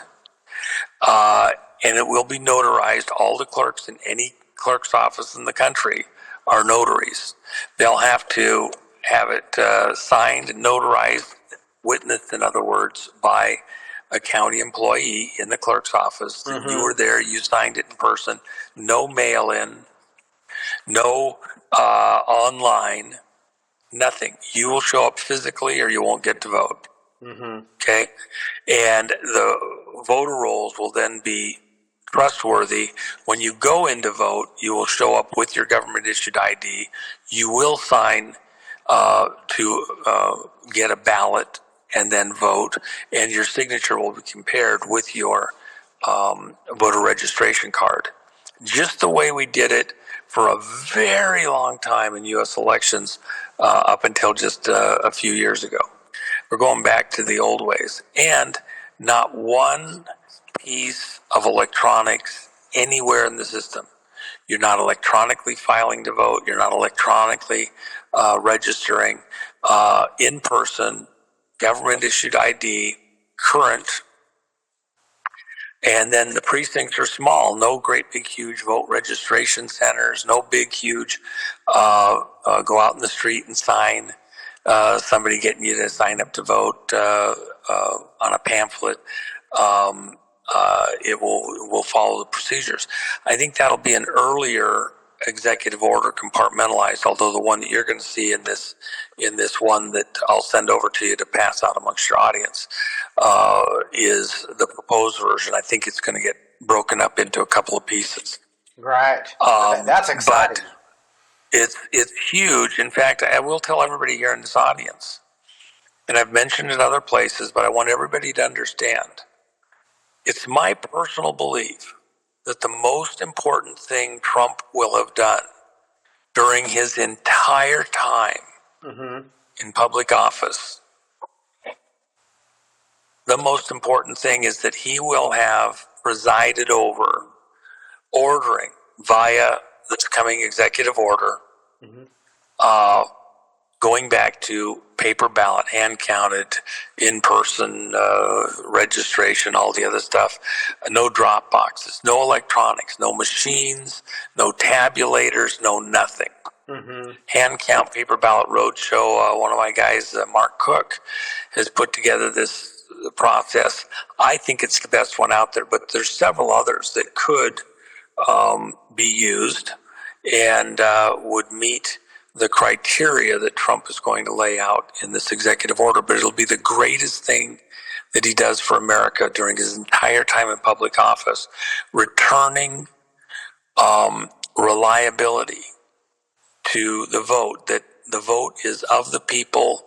and it will be notarized. All the clerks in any clerk's office in the country are notaries. They'll have to have it signed and notarized, witnessed, in other words, by a county employee in the clerk's office. You were there, you signed it in person, no mail-in, no online, nothing. You will show up physically or you won't get to vote. Okay? And the voter rolls will then be trustworthy. When you go in to vote, you will show up with your government-issued ID. You will sign to get a ballot and then vote, and your signature will be compared with your voter registration card. Just the way we did it for a very long time in U.S. elections up until just a few years ago. We're going back to the old ways. And not one piece of electronics anywhere in the system. You're not electronically filing to vote. You're not electronically registering in person, government-issued ID, current. And then the precincts are small. No great big huge vote registration centers. No big huge go out in the street and sign. Somebody getting you to sign up to vote on a pamphlet. It will follow the procedures. I think that'll be an earlier executive order compartmentalized, although the one that you're going to see in this one that I'll send over to you to pass out amongst your audience is the proposed version. I think it's going to get broken up into a couple of pieces. Right. That's exciting. But it's huge. In fact, I will tell everybody here in this audience, and I've mentioned it other places, but I want everybody to understand. It's my personal belief that the most important thing Trump will have done during his entire time in public office, the most important thing is that he will have presided over ordering via this coming executive order, going back to paper ballot, hand counted, in-person registration, all the other stuff, no drop boxes, no electronics, no machines, no tabulators, no nothing. Hand count paper ballot roadshow. One of my guys, Mark Cook, has put together this process. I think it's the best one out there, but there's several others that could be used and would meet the criteria that Trump is going to lay out in this executive order. But it'll be the greatest thing that he does for America during his entire time in public office, returning reliability to the vote, that the vote is of the people,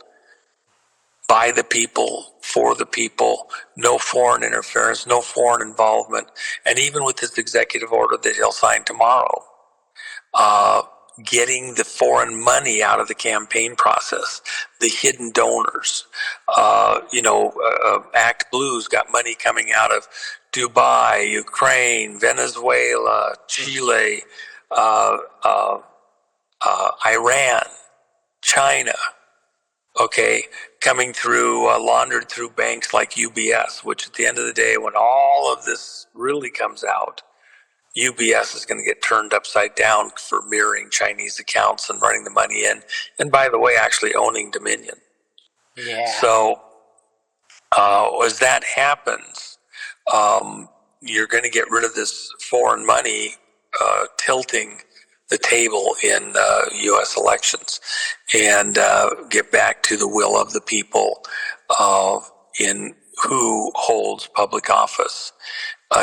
by the people, for the people, no foreign interference, no foreign involvement. And even with this executive order that he'll sign tomorrow, getting the foreign money out of the campaign process, the hidden donors. Act Blue's got money coming out of Dubai, Ukraine, Venezuela, Chile, Iran, China, coming through, laundered through banks like UBS, which at the end of the day, when all of this really comes out, UBS is going to get turned upside down for mirroring Chinese accounts and running the money in. And by the way, actually owning Dominion. Yeah. So as that happens, you're going to get rid of this foreign money tilting the table in U.S. elections and get back to the will of the people in who holds public office.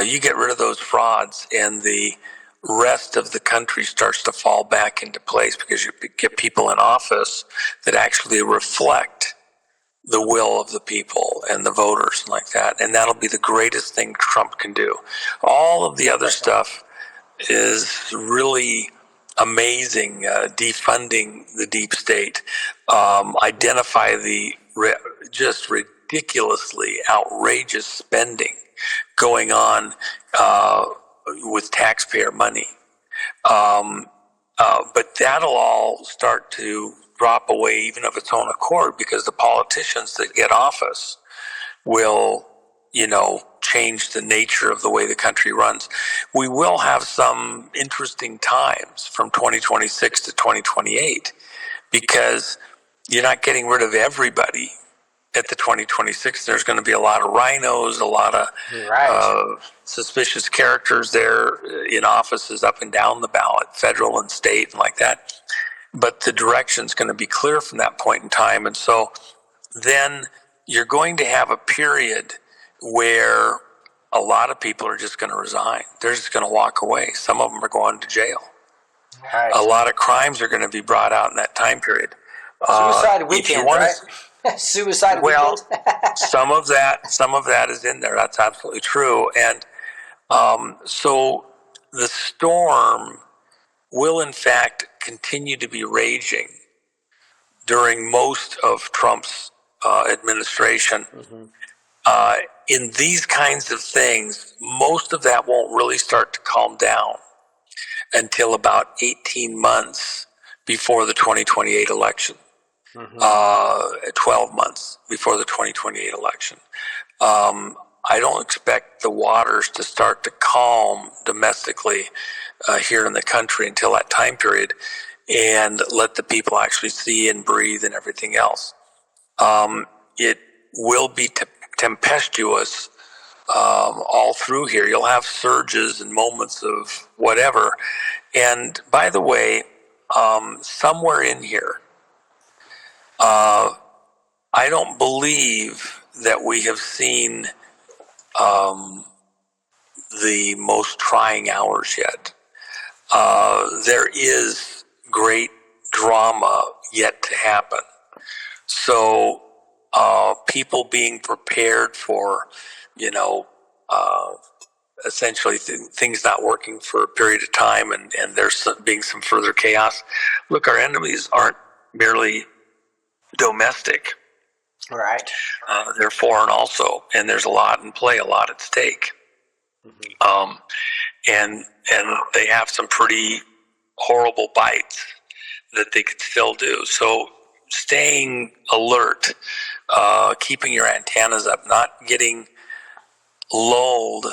You get rid of those frauds and the rest of the country starts to fall back into place because you get people in office that actually reflect the will of the people and the voters like that. And that'll be the greatest thing Trump can do. All of the other stuff is really amazing, defunding the deep state, identify the just ridiculously outrageous spending going on with taxpayer money. But that'll all start to drop away even of its own accord because the politicians that get office will, change the nature of the way the country runs. We will have some interesting times from 2026 to 2028 because you're not getting rid of everybody at the 2026. There's going to be a lot of rhinos, a lot of suspicious characters there in offices up and down the ballot, federal and state and like that. But the direction's going to be clear from that point in time. And so then you're going to have a period where a lot of people are just going to resign. They're just going to walk away. Some of them are going to jail. Right. A lot of crimes are going to be brought out in that time period. Suicide weekend, right? Suicide weekend. some of that is in there. That's absolutely true. And so the storm will in fact continue to be raging during most of Trump's administration. In these kinds of things, most of that won't really start to calm down until about 18 months before the 2028 election. 12 months before the 2028 election. I don't expect the waters to start to calm domestically here in the country until that time period and let the people actually see and breathe and everything else. It will be tempestuous all through here. You'll have surges and moments of whatever, And by the way, somewhere in here, I don't believe that we have seen the most trying hours yet. There is great drama yet to happen. So people being prepared for, essentially things not working for a period of time, and there's being some further chaos. Look, our enemies aren't merely domestic. Right. They're foreign also, and there's a lot in play, a lot at stake. And they have some pretty horrible bites that they could still do. So staying alert, keeping your antennas up, not getting lulled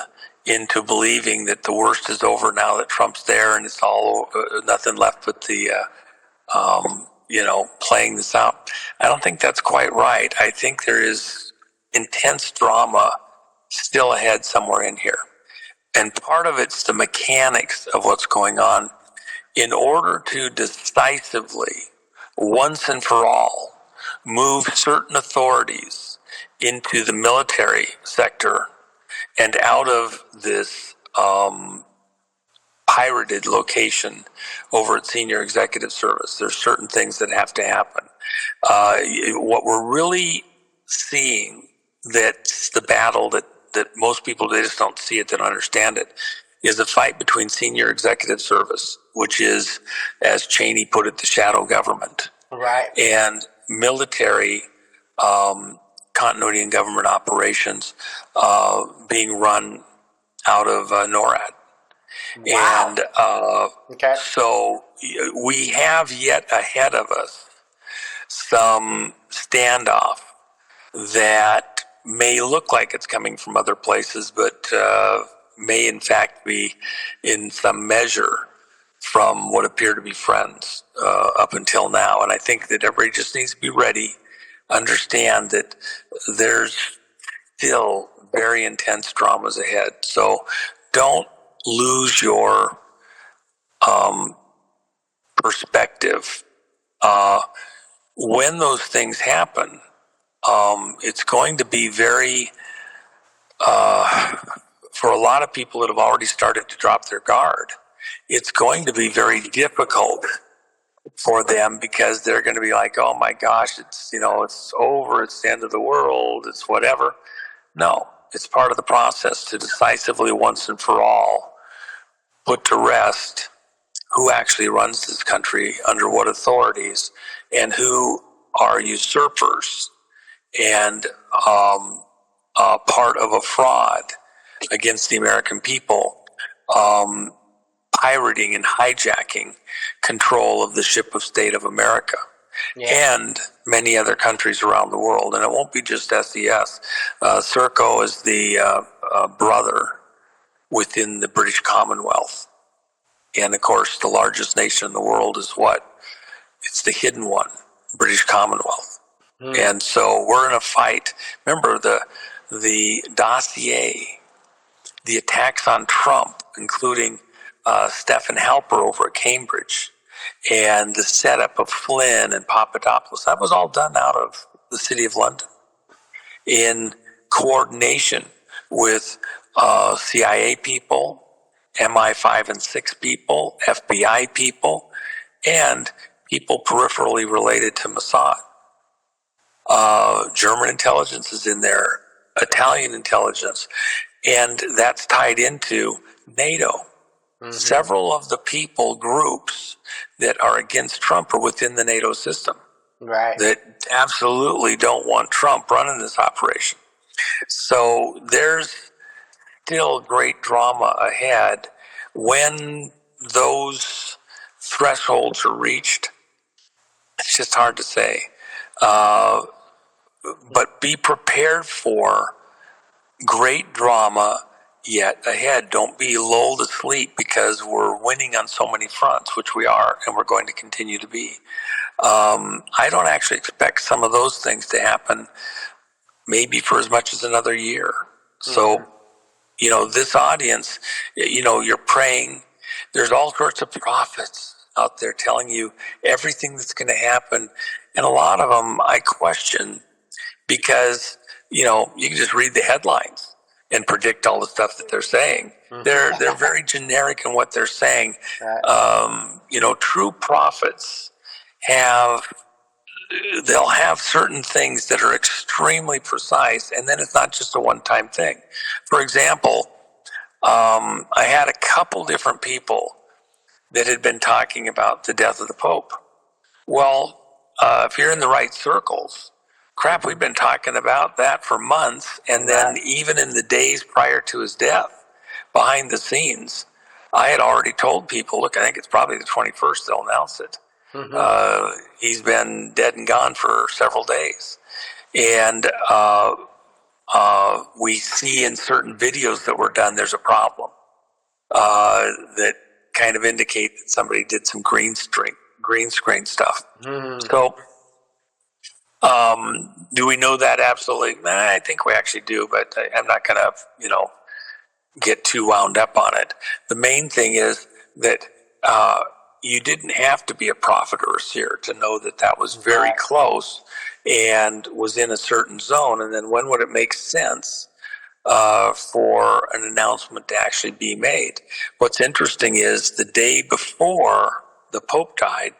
into believing that the worst is over now that Trump's there and it's all nothing left but the playing this out. I don't think that's quite right. I think there is intense drama still ahead somewhere in here. And part of it's the mechanics of what's going on. In order to decisively, once and for all, move certain authorities into the military sector and out of this pirated location over at Senior Executive Service, there's certain things that have to happen. What we're really seeing, that's the battle that most people, they just don't see it, they don't understand it, is a fight between Senior Executive Service, which is, as Cheney put it, the shadow government, Right. and military continuity and government operations being run out of NORAD. Wow. And Okay. so we have yet ahead of us some standoff that may look like it's coming from other places, but may in fact be in some measure from what appear to be friends up until now. And I think that everybody just needs to be ready, understand that there's still very intense dramas ahead. So don't lose your perspective. When those things happen, it's going to be very, for a lot of people that have already started to drop their guard, it's going to be very difficult for them, because they're going to be like, oh my gosh, it's over, it's the end of the world, it's whatever. No, it's part of the process to decisively, once and for all, put to rest who actually runs this country, under what authorities, and who are usurpers and part of a fraud against the American people, pirating and hijacking control of the ship of state of America. Yeah. And many other countries around the world. And it won't be just SES. Serco is the brother within the British Commonwealth. And of course, the largest nation in the world is what? It's the hidden one, British Commonwealth. And so we're in a fight. Remember the dossier, the attacks on Trump, including Stephen Halper over at Cambridge, and the setup of Flynn and Papadopoulos. That was all done out of the City of London in coordination with CIA people, MI5 and 6 people, FBI people, and people peripherally related to Mossad. German intelligence is in there, Italian intelligence, and that's tied into NATO. Several of the groups that are against Trump are within the NATO system. Right. That absolutely don't want Trump running this operation. So there's still great drama ahead. When those thresholds are reached, it's just hard to say. But be prepared for great drama yet ahead. Don't be lulled to sleep because we're winning on so many fronts, which we are, and we're going to continue to be. I don't actually expect some of those things to happen maybe for as much as another year. So, this audience, you're praying There's all sorts of prophets out there telling you everything that's going to happen. And a lot of them I question because, you can just read the headlines and predict all the stuff that they're saying. They're very generic in what they're saying. True prophets they'll have certain things that are extremely precise, and then it's not just a one-time thing. For example, I had a couple different people that had been talking about the death of the Pope. Well, if you're in the right circles, crap, we've been talking about that for months, and then even in the days prior to his death, behind the scenes, I had already told people, look, I think it's probably the 21st they'll announce it. He's been dead and gone for several days. And we see in certain videos that were done, there's a problem that kind of indicate that somebody did some green screen stuff. So, do we know that absolutely? I think we actually do, but I'm not going to, get too wound up on it. The main thing is that you didn't have to be a prophet or a seer to know that that was very close and was in a certain zone. And then when would it make sense for an announcement to actually be made? What's interesting is the day before the Pope died,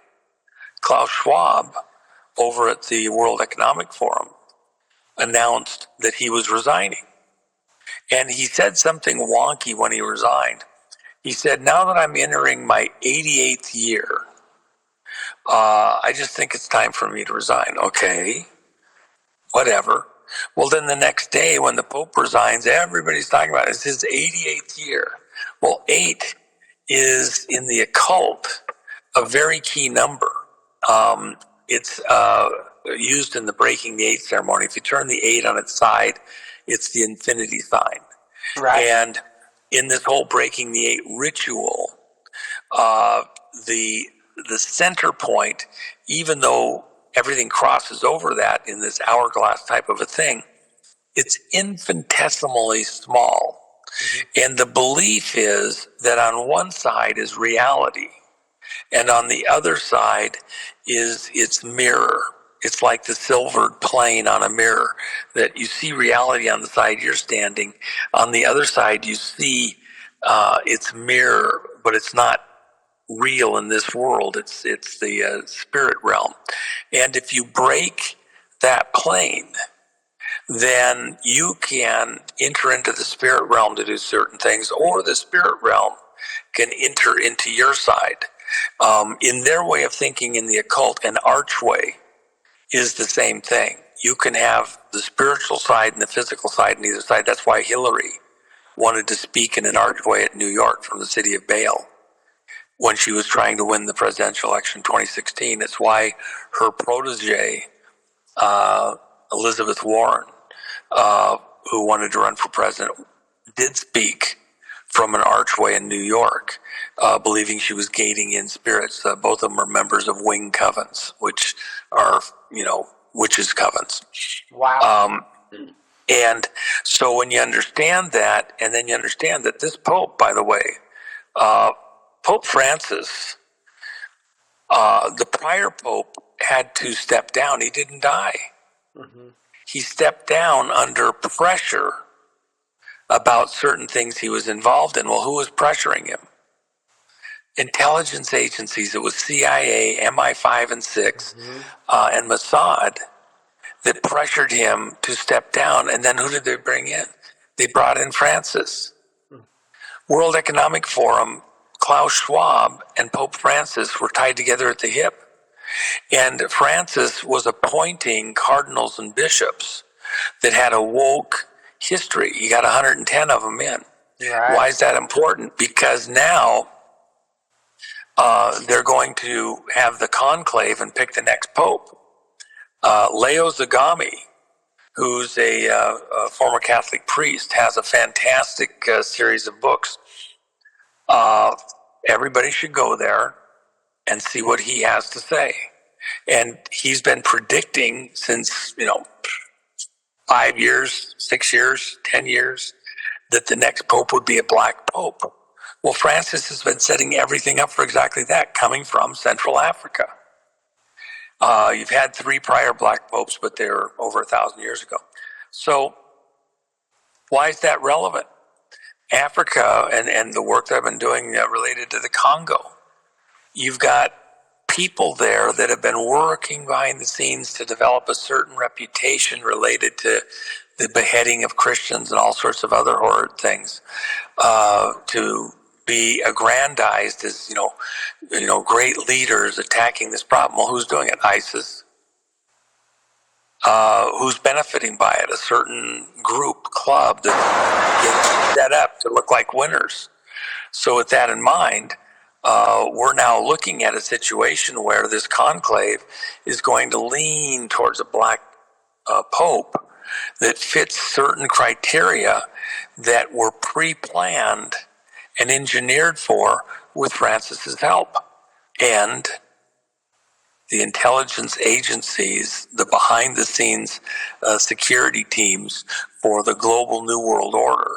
Klaus Schwab over at the World Economic Forum announced that he was resigning. And he said something wonky when he resigned. He said, now that I'm entering my 88th year, I just think it's time for me to resign. Okay, whatever. Well, then the next day when the Pope resigns, everybody's talking about it. It's his 88th year. Well, 8 is in the occult a very key number. It's used in the breaking the 8 ceremony. If you turn the 8 on its side, it's the infinity sign. Right. And in this whole breaking the 8 ritual, the center point, even though everything crosses over that in this hourglass type of a thing, it's infinitesimally small. And the belief is that on one side is reality, and on the other side is its mirror. It's like the silvered plane on a mirror, that you see reality on the side you're standing. On the other side, you see its mirror, but it's not real in this world. It's the spirit realm. And if you break that plane, then you can enter into the spirit realm to do certain things, or the spirit realm can enter into your side. In their way of thinking in the occult, an archway is the same thing. You can have the spiritual side and the physical side on either side. That's why Hillary wanted to speak in an archway at New York from the city of Bale when she was trying to win the presidential election in 2016. It's why her protege, Elizabeth Warren, who wanted to run for president, did speak from an archway in New York, believing she was gating in spirits. Both of them are members of wing covens, which are, witches' covens. Wow. And so when you understand that, and then you understand that this Pope, by the way, Pope Francis, the prior Pope had to step down. He didn't die. He stepped down under pressure about certain things he was involved in. Well, who was pressuring him? Intelligence agencies. It was CIA, MI5 and 6, and Mossad that pressured him to step down. And then who did they bring in? They brought in Francis. World Economic Forum, Klaus Schwab and Pope Francis were tied together at the hip. And Francis was appointing cardinals and bishops that had a woke history. He got 110 of them in. Right. Why is that important? Because now they're going to have the conclave and pick the next pope. Leo Zagami, who's a former Catholic priest, has a fantastic series of books. Everybody should go there and see what he has to say. And he's been predicting since, 5 years, 6 years, 10 years, that the next pope would be a black pope. Well, Francis has been setting everything up for exactly that, coming from Central Africa. You've had 3 prior black popes, but they were over 1,000 years ago. So why is that relevant? Africa and the work that I've been doing related to the Congo, you've got people there that have been working behind the scenes to develop a certain reputation related to the beheading of Christians and all sorts of other horrid things, to be aggrandized as great leaders attacking this problem. Well, who's doing it? ISIS. Who's benefiting by it? A certain group, club that's set up to look like winners. So with that in mind, we're now looking at a situation where this conclave is going to lean towards a black pope that fits certain criteria that were pre-planned and engineered for with Francis's help. And the intelligence agencies, the behind-the-scenes security teams for the global New World Order,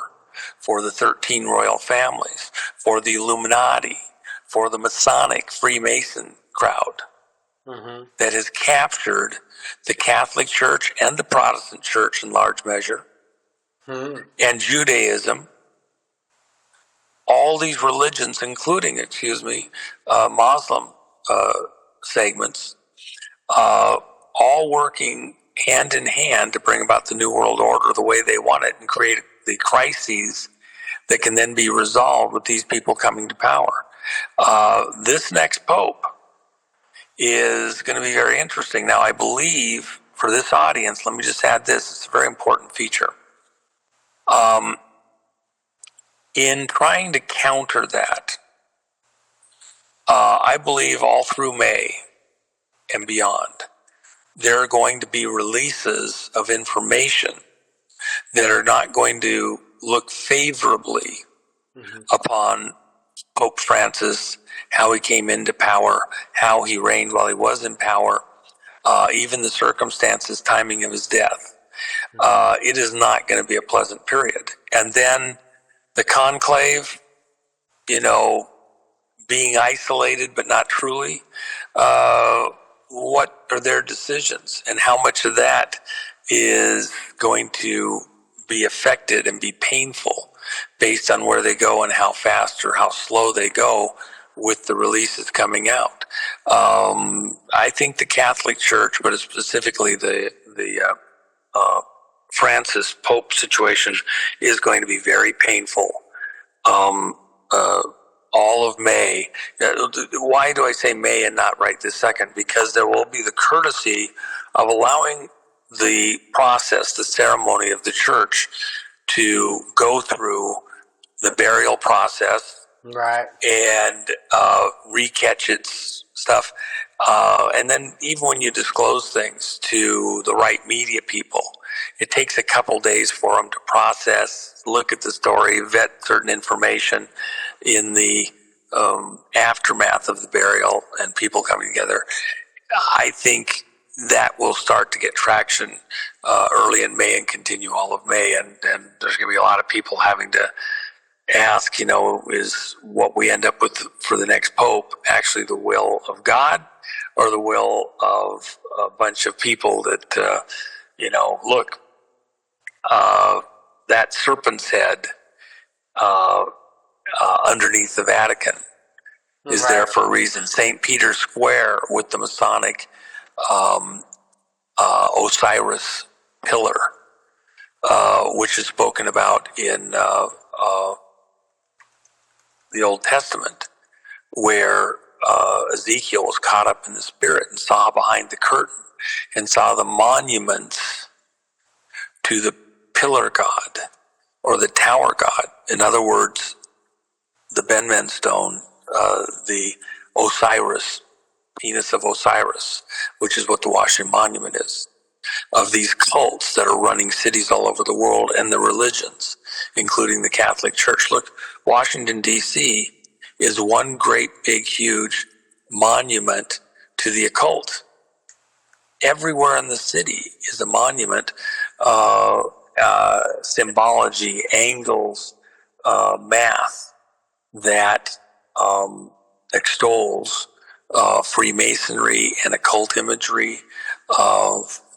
for the 13 royal families, for the Illuminati, for the Masonic Freemason crowd, that has captured the Catholic Church and the Protestant Church in large measure, and Judaism, all these religions, including, Muslim segments, all working hand in hand to bring about the New World Order the way they want it and create the crises that can then be resolved with these people coming to power. This next pope is going to be very interesting. Now, I believe for this audience, let me just add this, it's a very important feature. In trying to counter that, I believe all through May and beyond, there are going to be releases of information that are not going to look favorably upon Pope Francis, how he came into power, how he reigned while he was in power, even the circumstances, timing of his death. It is not going to be a pleasant period. And then the conclave, being isolated but not truly, what are their decisions and how much of that is going to be affected and be painful based on where they go and how fast or how slow they go with the releases coming out. I think the Catholic Church, but specifically the Francis Pope situation, is going to be very painful. All of May. Why do I say May and not right this second? Because there will be the courtesy of allowing the process, the ceremony of the church to go through the burial process, Right. and recatch its stuff. And then even when you disclose things to the right media people, it takes a couple days for them to process, look at the story, vet certain information in the aftermath of the burial and people coming together. I think that will start to get traction early in May and continue all of May. And there's going to be a lot of people having to ask, is what we end up with for the next pope actually the will of God or the will of a bunch of people that, look, that serpent's head underneath the Vatican is there for a reason. St. Peter's Square with the Masonic Osiris pillar, which is spoken about in the Old Testament, where Ezekiel was caught up in the spirit and saw behind the curtain and saw the monuments to the pillar god or the tower god. In other words, the Ben-Men stone, the Osiris, penis of Osiris, which is what the Washington Monument is, of these cults that are running cities all over the world and the religions, including the Catholic Church. Look, Washington, D.C. is one great, big, huge monument to the occult. Everywhere in the city is a monument, symbology, angles, math, that extols Freemasonry and occult imagery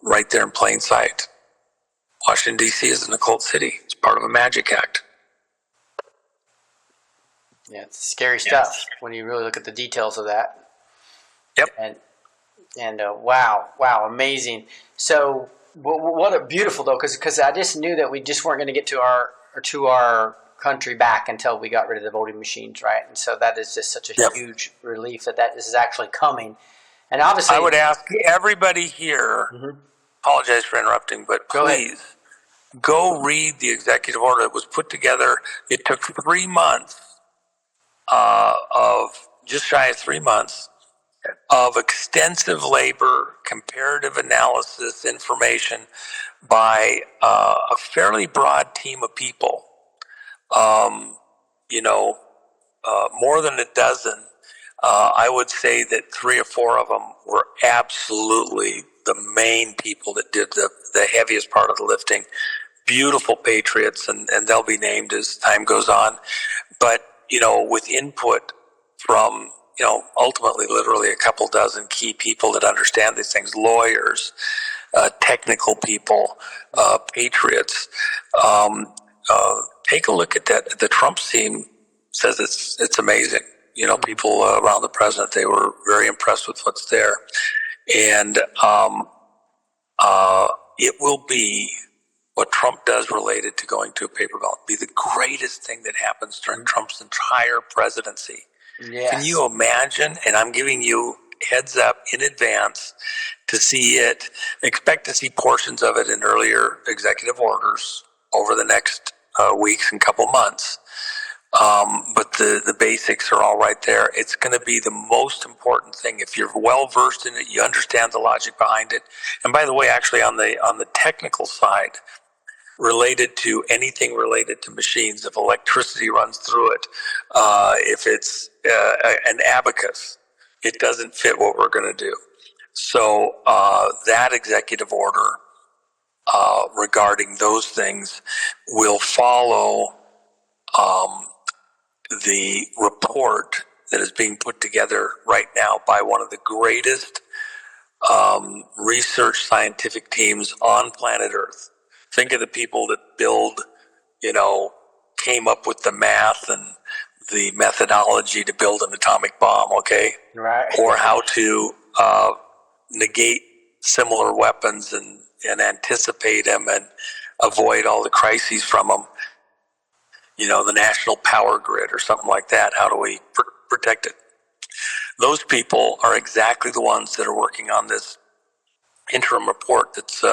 right there in plain sight. Washington, D.C. is an occult city. It's part of a magic act. Yeah, it's scary stuff when you really look at the details of that. Yep. And wow, amazing. So what a beautiful though, because I just knew that we just weren't going to get to our country back until we got rid of the voting machines, right? And so that is just such a huge relief that this is actually coming. And obviously, I would ask everybody here. Apologize for interrupting, but please go read the executive order that was put together. It took 3 months of just shy of 3 months of extensive labor, comparative analysis, information by a fairly broad team of people. More than a dozen. I would say that 3 or 4 of them were absolutely the main people that did the heaviest part of the lifting. Beautiful patriots, and they'll be named as time goes on. But, with input from, ultimately literally a couple dozen key people that understand these things, lawyers, technical people, patriots. Take a look at that. The Trump team says it's amazing. People around the president, they were very impressed with what's there. And it will be what Trump does related to going to a paper ballot, be the greatest thing that happens during Trump's entire presidency. Yes. Can you imagine? And I'm giving you heads up in advance to see it. Expect to see portions of it in earlier executive orders over the next weeks and couple months. But the basics are all right there. It's going to be the most important thing. If you're well versed in it, you understand the logic behind it. And by the way, actually on the technical side, related to anything related to machines, if electricity runs through it, if it's an abacus, it doesn't fit what we're going to do. So that executive order regarding those things will follow the report that is being put together right now by one of the greatest research scientific teams on planet Earth. Think of the people that came up with the math and the methodology to build an atomic bomb, okay? Right. Or how to negate similar weapons and anticipate them and avoid all the crises from them. The national power grid or something like that. How do we protect it? Those people are exactly the ones that are working on this interim report that's